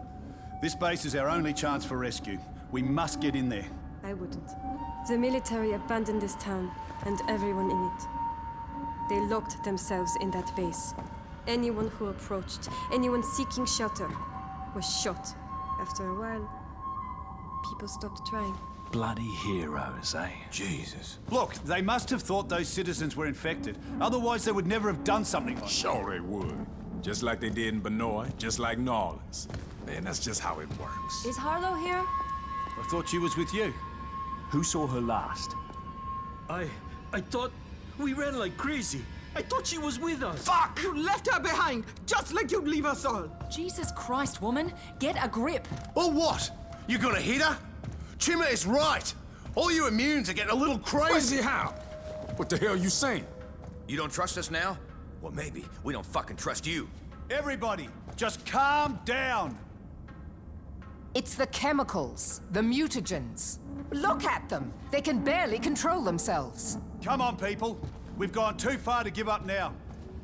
This base is our only chance for rescue. We must get in there. I wouldn't. The military abandoned this town, and everyone in it. They locked themselves in that base. Anyone who approached, anyone seeking shelter, was shot. After a while, people stopped trying. Bloody heroes, eh? Jesus. Look, they must have thought those citizens were infected. Otherwise, they would never have done something like that. Sure they would. Just like they did in Benoit, just like New Orleans. Man, that's just how it works. Is Harlow here? I thought she was with you. Who saw her last? I thought we ran like crazy. I thought she was with us. Fuck! You left her behind, just like you'd leave us all. Jesus Christ, woman, get a grip. Or what? You gonna hit her? Chima is right. All you immunes are getting a little crazy. Crazy how? What the hell you saying? You don't trust us now? Well, maybe we don't fucking trust you. Everybody, just calm down. It's the chemicals, the mutagens. Look at them. They can barely control themselves. Come on, people. We've gone too far to give up now.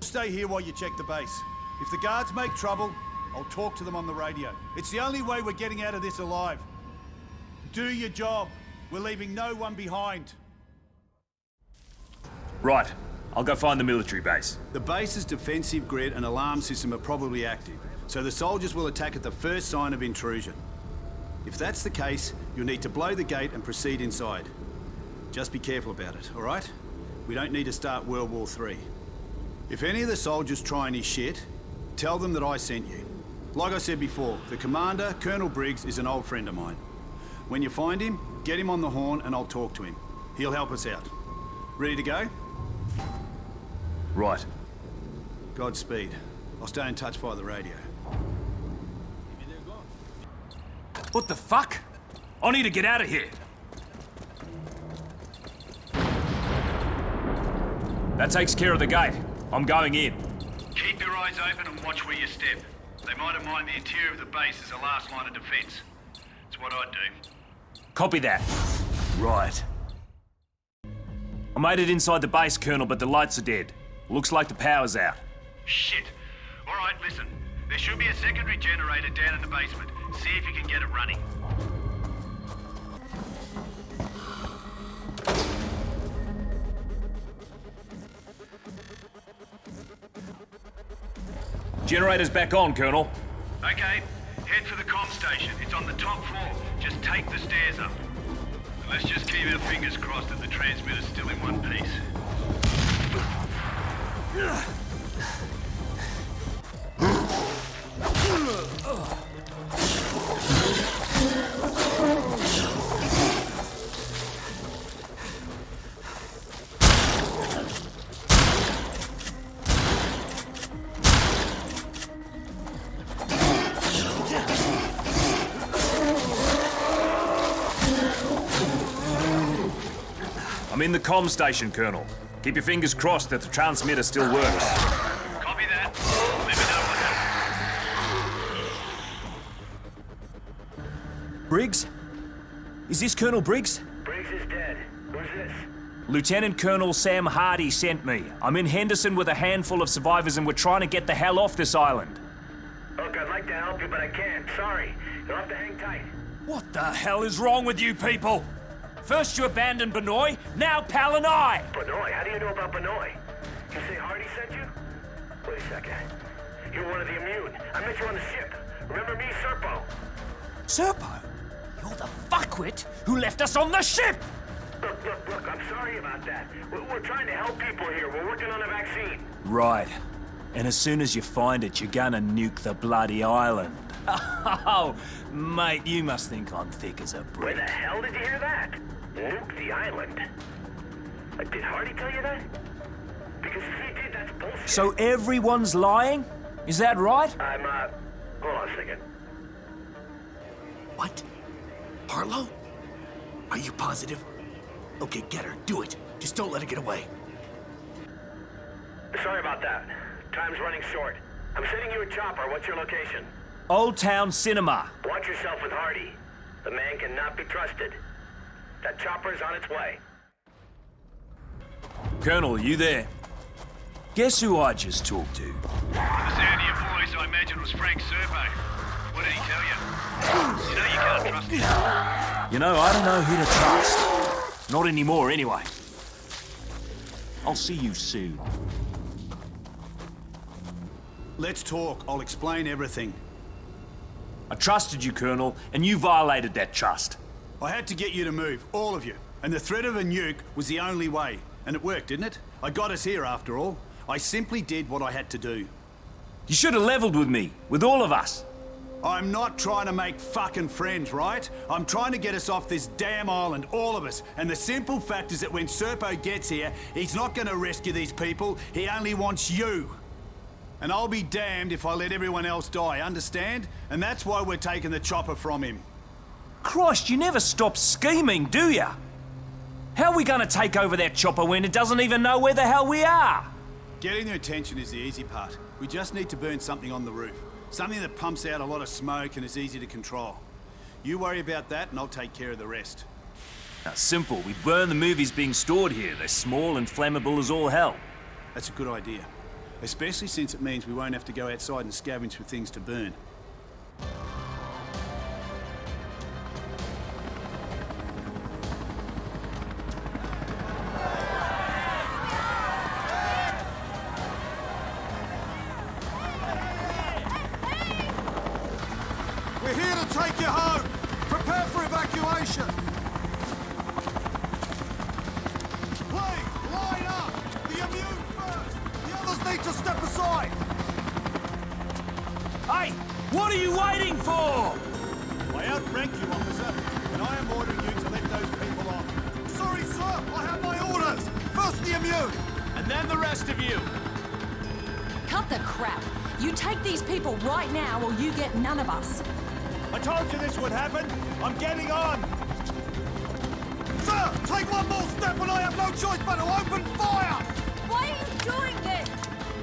Stay here while you check the base. If the guards make trouble, I'll talk to them on the radio. It's the only way we're getting out of this alive. Do your job. We're leaving no one behind. Right. I'll go find the military base. The base's defensive grid and alarm system are probably active, so the soldiers will attack at the first sign of intrusion. If that's the case, you'll need to blow the gate and proceed inside. Just be careful about it, all right? We don't need to start World War III. If any of the soldiers try any shit, tell them that I sent you. Like I said before, the commander, Colonel Briggs, is an old friend of mine. When you find him, get him on the horn and I'll talk to him. He'll help us out. Ready to go? Right. Godspeed. I'll stay in touch via the radio. What the fuck? I need to get out of here. That takes care of the gate. I'm going in. Keep your eyes open and watch where you step. They might have mined the interior of the base as a last line of defense. It's what I'd do. Copy that. Right. I made it inside the base, Colonel, but the lights are dead. Looks like the power's out. Shit. All right, listen. There should be a secondary generator down in the basement. See if you can get it running. Generator's back on, Colonel. Okay, head for the comm station. It's on the top floor. Just take the stairs up. And let's just keep our fingers crossed that the transmitter's still in one piece. I'm in the comm station, Colonel. Keep your fingers crossed that the transmitter still works. Copy that. Let me know what happens. Briggs? Is this Colonel Briggs? Briggs is dead. Who's this? Lieutenant Colonel Sam Hardy sent me. I'm in Henderson with a handful of survivors and we're trying to get the hell off this island. Look, I'd like to help you, but I can't. Sorry. You'll have to hang tight. What the hell is wrong with you people? First you abandoned Benoit, now Pal and I! Benoit? How do you know about Benoit? You say Hardy sent you? Wait a second. You're one of the immune. I met you on the ship. Remember me, Serpo? Serpo? You're the fuckwit who left us on the ship! Look, I'm sorry about that. We're trying to help people here. We're working on a vaccine. Right. And as soon as you find it, you're gonna nuke the bloody island. Oh, mate, you must think I'm thick as a brick. Where the hell did you hear that? Nuke the island. Did Hardy tell you that? Because if he did, that's bullshit. So everyone's lying? Is that right? I'm, hold on a second. What? Harlow? Are you positive? Okay, get her. Do it. Just don't let her get away. Sorry about that. Time's running short. I'm sending you a chopper. What's your location? Old Town Cinema. Watch yourself with Hardy. The man cannot be trusted. That chopper's on its way. Colonel, you there? Guess who I just talked to? The sound of your voice, I imagine, was Frank Serpo. What did he tell you? You know you can't trust him. You know, I don't know who to trust. Not anymore, anyway. I'll see you soon. Let's talk. I'll explain everything. I trusted you, Colonel, and you violated that trust. I had to get you to move, all of you. And the threat of a nuke was the only way. And it worked, didn't it? I got us here after all. I simply did what I had to do. You should have leveled with me, with all of us. I'm not trying to make fucking friends, right? I'm trying to get us off this damn island, all of us. And the simple fact is that when Serpo gets here, he's not gonna rescue these people. He only wants you. And I'll be damned if I let everyone else die, understand? And that's why we're taking the chopper from him. Christ, you never stop scheming, do ya? How are we gonna take over that chopper when it doesn't even know where the hell we are? Getting their attention is the easy part. We just need to burn something on the roof. Something that pumps out a lot of smoke and is easy to control. You worry about that and I'll take care of the rest. Now, simple. We burn the movies being stored here. They're small and flammable as all hell. That's a good idea. Especially since it means we won't have to go outside and scavenge for things to burn. We're here to take you home. Prepare for evacuation. Please, line up. The immune first. The others need to step aside. Hey, what are you waiting for? I outrank you, officer, and I am ordering you to let those people off. Sorry, sir. I have my orders. First the immune. And then the rest of you. Cut the crap. You take these people right now or you get none of us. I told you this would happen. I'm getting on. Sir, take one more step and I have no choice but to open fire. Why are you doing this?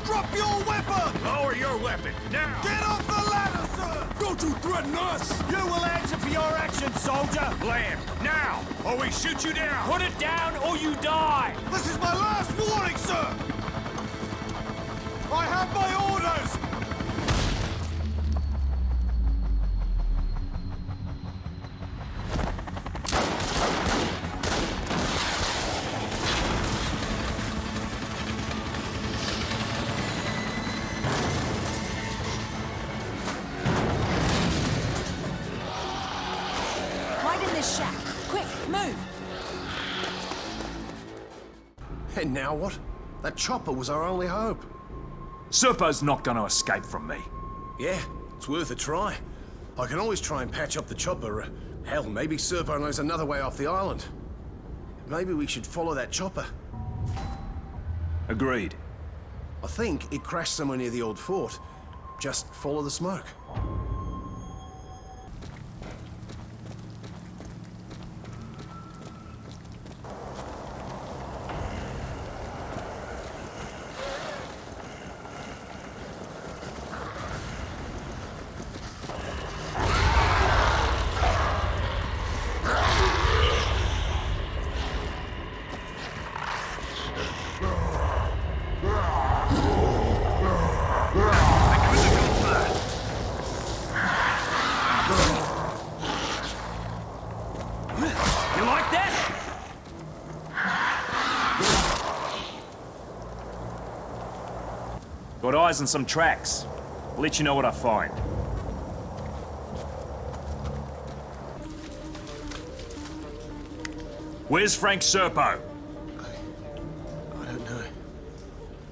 Drop your weapon. Lower your weapon, now! Get off the ladder, sir. Don't you threaten us! You will answer for your actions, soldier! Land, now, or we shoot you down! Put it down or you die! This is my last warning, sir. I have my orders. Shack. Quick, move! And now what? That chopper was our only hope. Serpo's not gonna escape from me. Yeah, it's worth a try. I can always try and patch up the chopper. Hell, maybe Serpo knows another way off the island. Maybe we should follow that chopper. Agreed. I think it crashed somewhere near the old fort. Just follow the smoke. Got eyes on some tracks. I'll let you know what I find. Where's Frank Serpo? I don't know.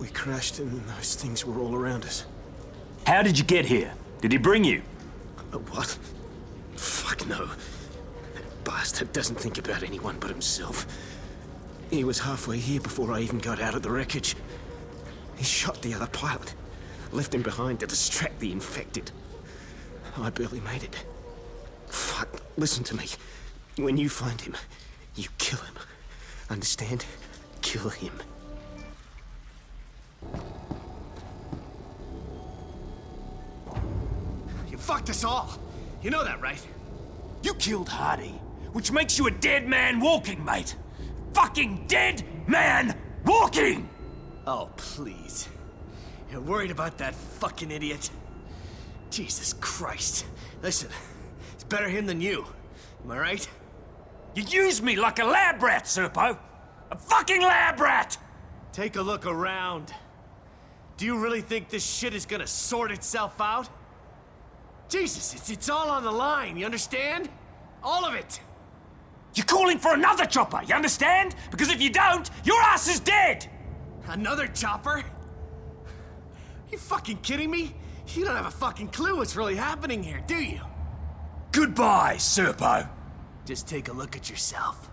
We crashed and those things were all around us. How did you get here? Did he bring you? What? Fuck no. That bastard doesn't think about anyone but himself. He was halfway here before I even got out of the wreckage. He shot the other pilot, left him behind to distract the infected. I barely made it. Fuck, listen to me. When you find him, you kill him. Understand? Kill him. You fucked us all. You know that, right? You killed Hardy, which makes you a dead man walking, mate. Fucking dead man walking! Oh, please. You're worried about that fucking idiot? Jesus Christ. Listen, it's better him than you. Am I right? You used me like a lab rat, Serpo! A fucking lab rat! Take a look around. Do you really think this shit is gonna sort itself out? Jesus, it's all on the line, you understand? All of it. You're calling for another chopper, you understand? Because if you don't, your ass is dead! Another chopper? You fucking kidding me? You don't have a fucking clue what's really happening here, do you? Goodbye, Serpo. Just take a look at yourself.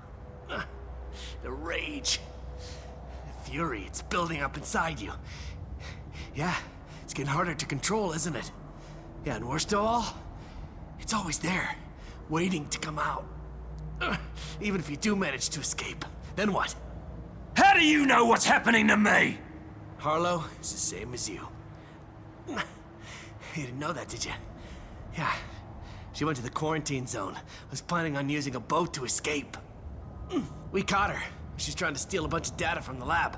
The rage. The fury, it's building up inside you. Yeah, it's getting harder to control, isn't it? Yeah, and worst of all, it's always there, waiting to come out. Even if you do manage to escape, then what? How do you know what's happening to me? Harlow is the same as you. You didn't know that, did you? Yeah. She went to the quarantine zone. Was planning on using a boat to escape. We caught her. She's trying to steal a bunch of data from the lab.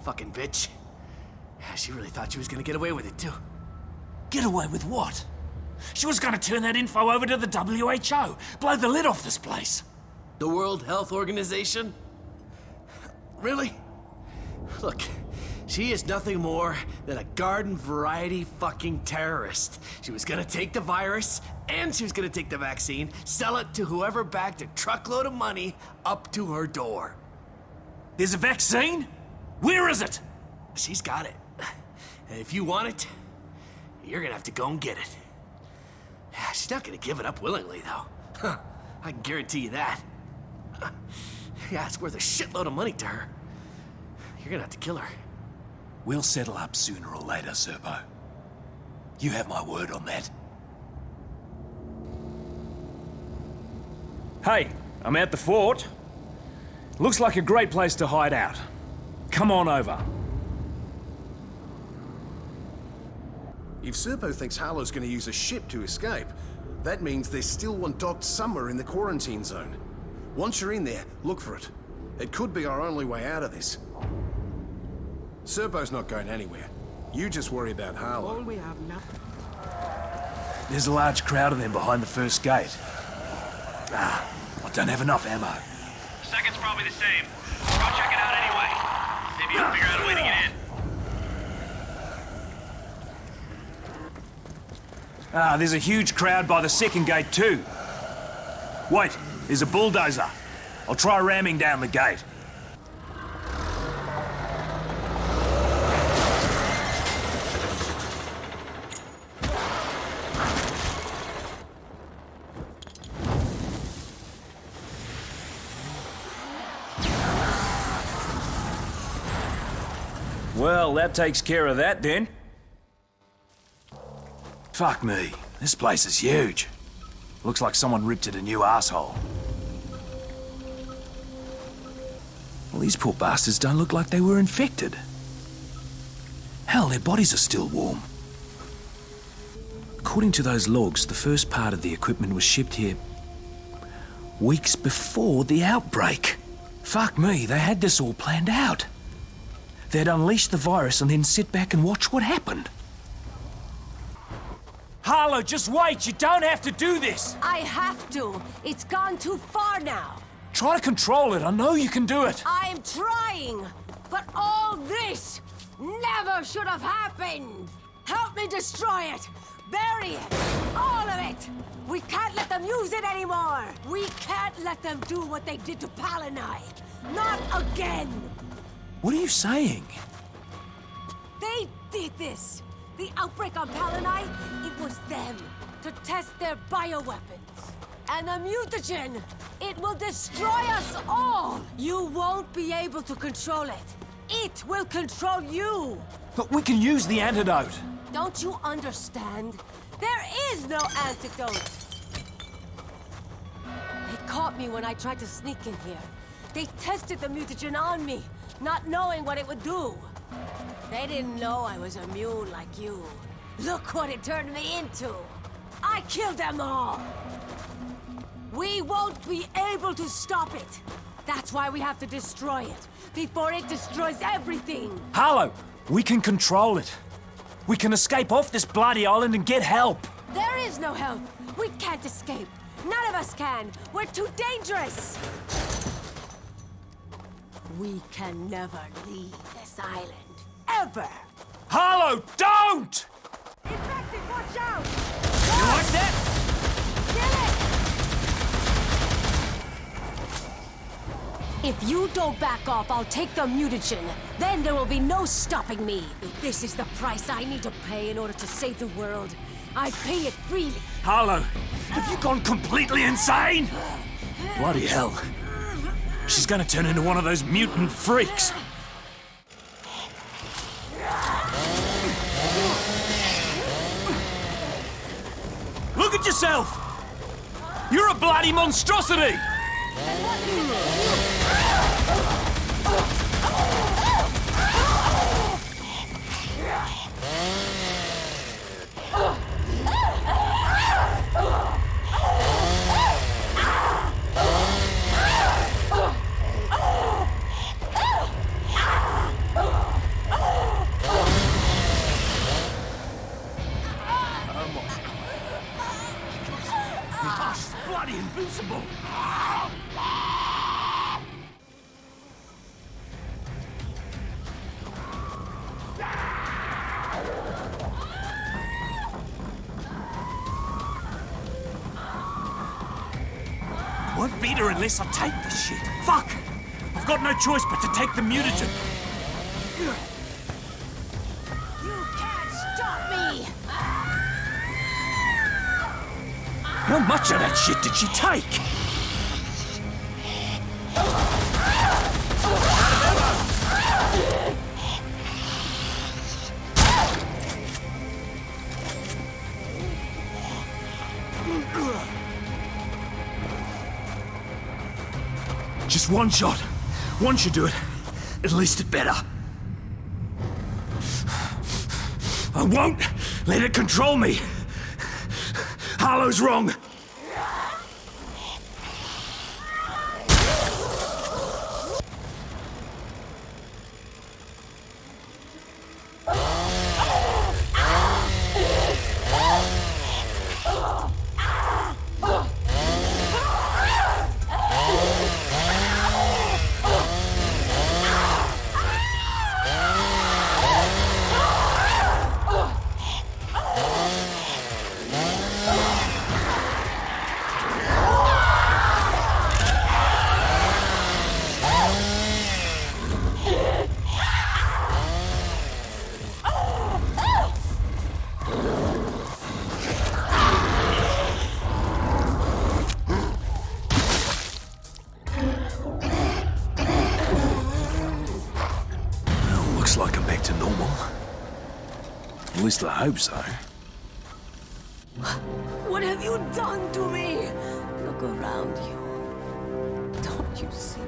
Fucking bitch. She really thought she was gonna get away with it, too. Get away with what? She was gonna turn that info over to the WHO. Blow the lid off this place. The World Health Organization? Really? Look, she is nothing more than a garden variety fucking terrorist. She was gonna take the virus, and she was gonna take the vaccine, sell it to whoever backed a truckload of money up to her door. There's a vaccine? Where is it? She's got it. And if you want it, you're gonna have to go and get it. She's not gonna give it up willingly, though. I can guarantee you that. Yeah, it's worth a shitload of money to her. You're gonna have to kill her. We'll settle up sooner or later, Serpo. You have my word on that. Hey, I'm at the fort. Looks like a great place to hide out. Come on over. If Serpo thinks Harlow's gonna use a ship to escape, that means there's still one docked somewhere in the quarantine zone. Once you're in there, look for it. It could be our only way out of this. Serpo's not going anywhere. You just worry about Harlow. All we have now. There's a large crowd of them behind the first gate. I don't have enough ammo. Second's probably the same. Go check it out anyway. Maybe you'll figure out a way to get in. There's a huge crowd by the second gate too. Wait, there's a bulldozer. I'll try ramming down the gate. Well, that takes care of that then. Fuck me, this place is huge. Looks like someone ripped it a new asshole. Well, these poor bastards don't look like they were infected. Hell, their bodies are still warm. According to those logs, the first part of the equipment was shipped here weeks before the outbreak. Fuck me, they had this all planned out. They'd unleash the virus and then sit back and watch what happened. Harlow, just wait. You don't have to do this. I have to. It's gone too far now. Try to control it. I know you can do it. I'm trying. But all this never should have happened. Help me destroy it. Bury it. All of it. We can't let them use it anymore. We can't let them do what they did to Palanai. Not again. What are you saying? They did this. The outbreak on Palanai, it was them. To test their bioweapons. And the mutagen, it will destroy us all. You won't be able to control it. It will control you. But we can use the antidote. Don't you understand? There is no antidote. They caught me when I tried to sneak in here. They tested the mutagen on me, not knowing what it would do. They didn't know I was immune like you. Look what it turned me into. I killed them all. We won't be able to stop it. That's why we have to destroy it, before it destroys everything. Harlow, we can control it. We can escape off this bloody island and get help. There is no help. We can't escape. None of us can. We're too dangerous. We can never leave this island. Ever! Harlow, don't! Infected, watch out! You like that? If you don't back off, I'll take the mutagen. Then there will be no stopping me. If this is the price I need to pay in order to save the world, I pay it freely. Harlow, have you gone completely insane? Bloody hell. She's gonna turn into one of those mutant freaks. Look at yourself! You're a bloody monstrosity! Bloody invincible! Won't beat her unless I take this shit. Fuck! I've got no choice but to take the mutagen. You can't stop me! How much of that shit did she take? Just one shot. One should do it. At least it better. I won't let it control me. Harlow's wrong. Like I'm back to normal. At least I hope so. What have you done to me? Look around you. Don't you see?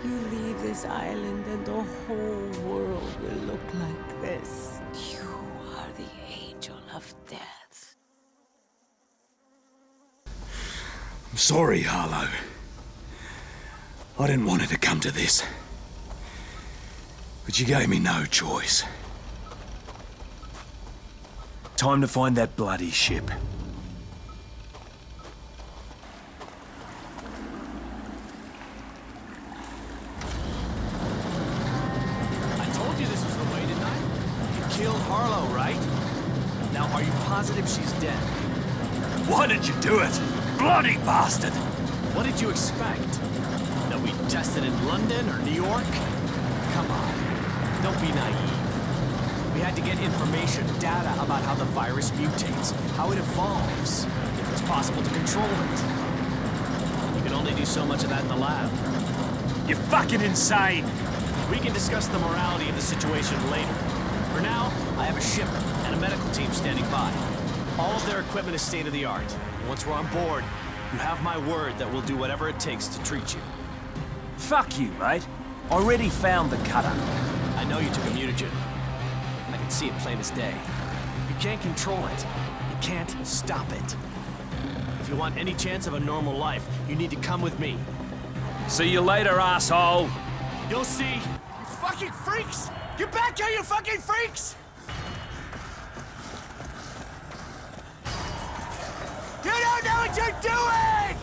You leave this island and the whole world will look like this. You are the angel of death. I'm sorry, Harlow. I didn't want it to come to this. But you gave me no choice. Time to find that bloody ship. I told you this was the way, didn't I? You killed Harlow, right? Now, are you positive she's dead? Why did you do it? Bloody bastard! What did you expect? That we tested in London or New York? Come on. Don't be naive. We had to get information, data about how the virus mutates, how it evolves, if it's possible to control it. You can only do so much of that in the lab. You're fucking insane! We can discuss the morality of the situation later. For now, I have a ship and a medical team standing by. All of their equipment is state-of-the-art. Once we're on board, you have my word that we'll do whatever it takes to treat you. Fuck you, mate. Already found the cutter. I know you took a mutagen. I can see it plain as day. You can't control it. You can't stop it. If you want any chance of a normal life, you need to come with me. See you later, asshole. You'll see. You fucking freaks! Get back here, you fucking freaks! You don't know what you're doing!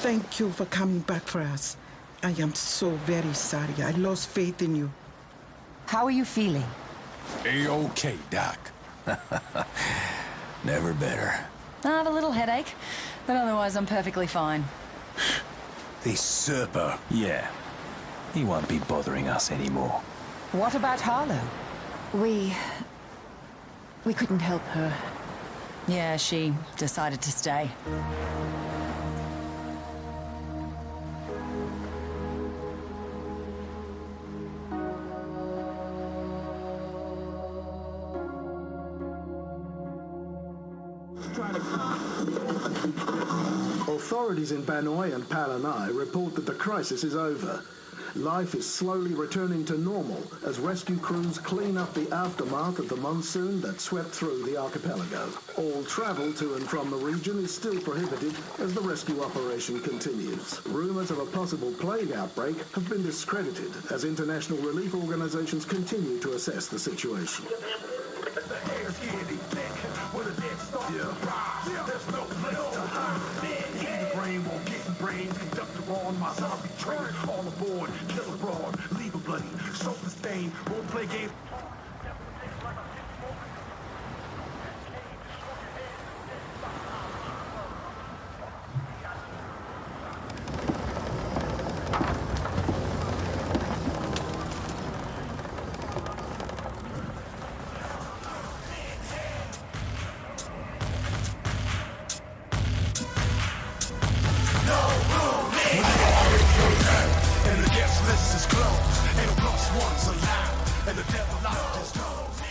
Thank you for coming back for us. I am so very sorry. I lost faith in you. How are you feeling? A-okay, Doc. Never better. I have a little headache, but otherwise I'm perfectly fine. This Serpo. Yeah. He won't be bothering us anymore. What about Harlow? We couldn't help her. Yeah, she decided to stay. Authorities in Banoi and Palanai report that the crisis is over. Life is slowly returning to normal as rescue crews clean up the aftermath of the monsoon that swept through the archipelago. All travel to and from the region is still prohibited as the rescue operation continues. Rumors of a possible plague outbreak have been discredited as international relief organizations continue to assess the situation. On my zombie train, all aboard, kill abroad, leave a bloody, soak the stain, won't play games. And the guest list is closed, and the plus one's alive, and the devil locked his doors.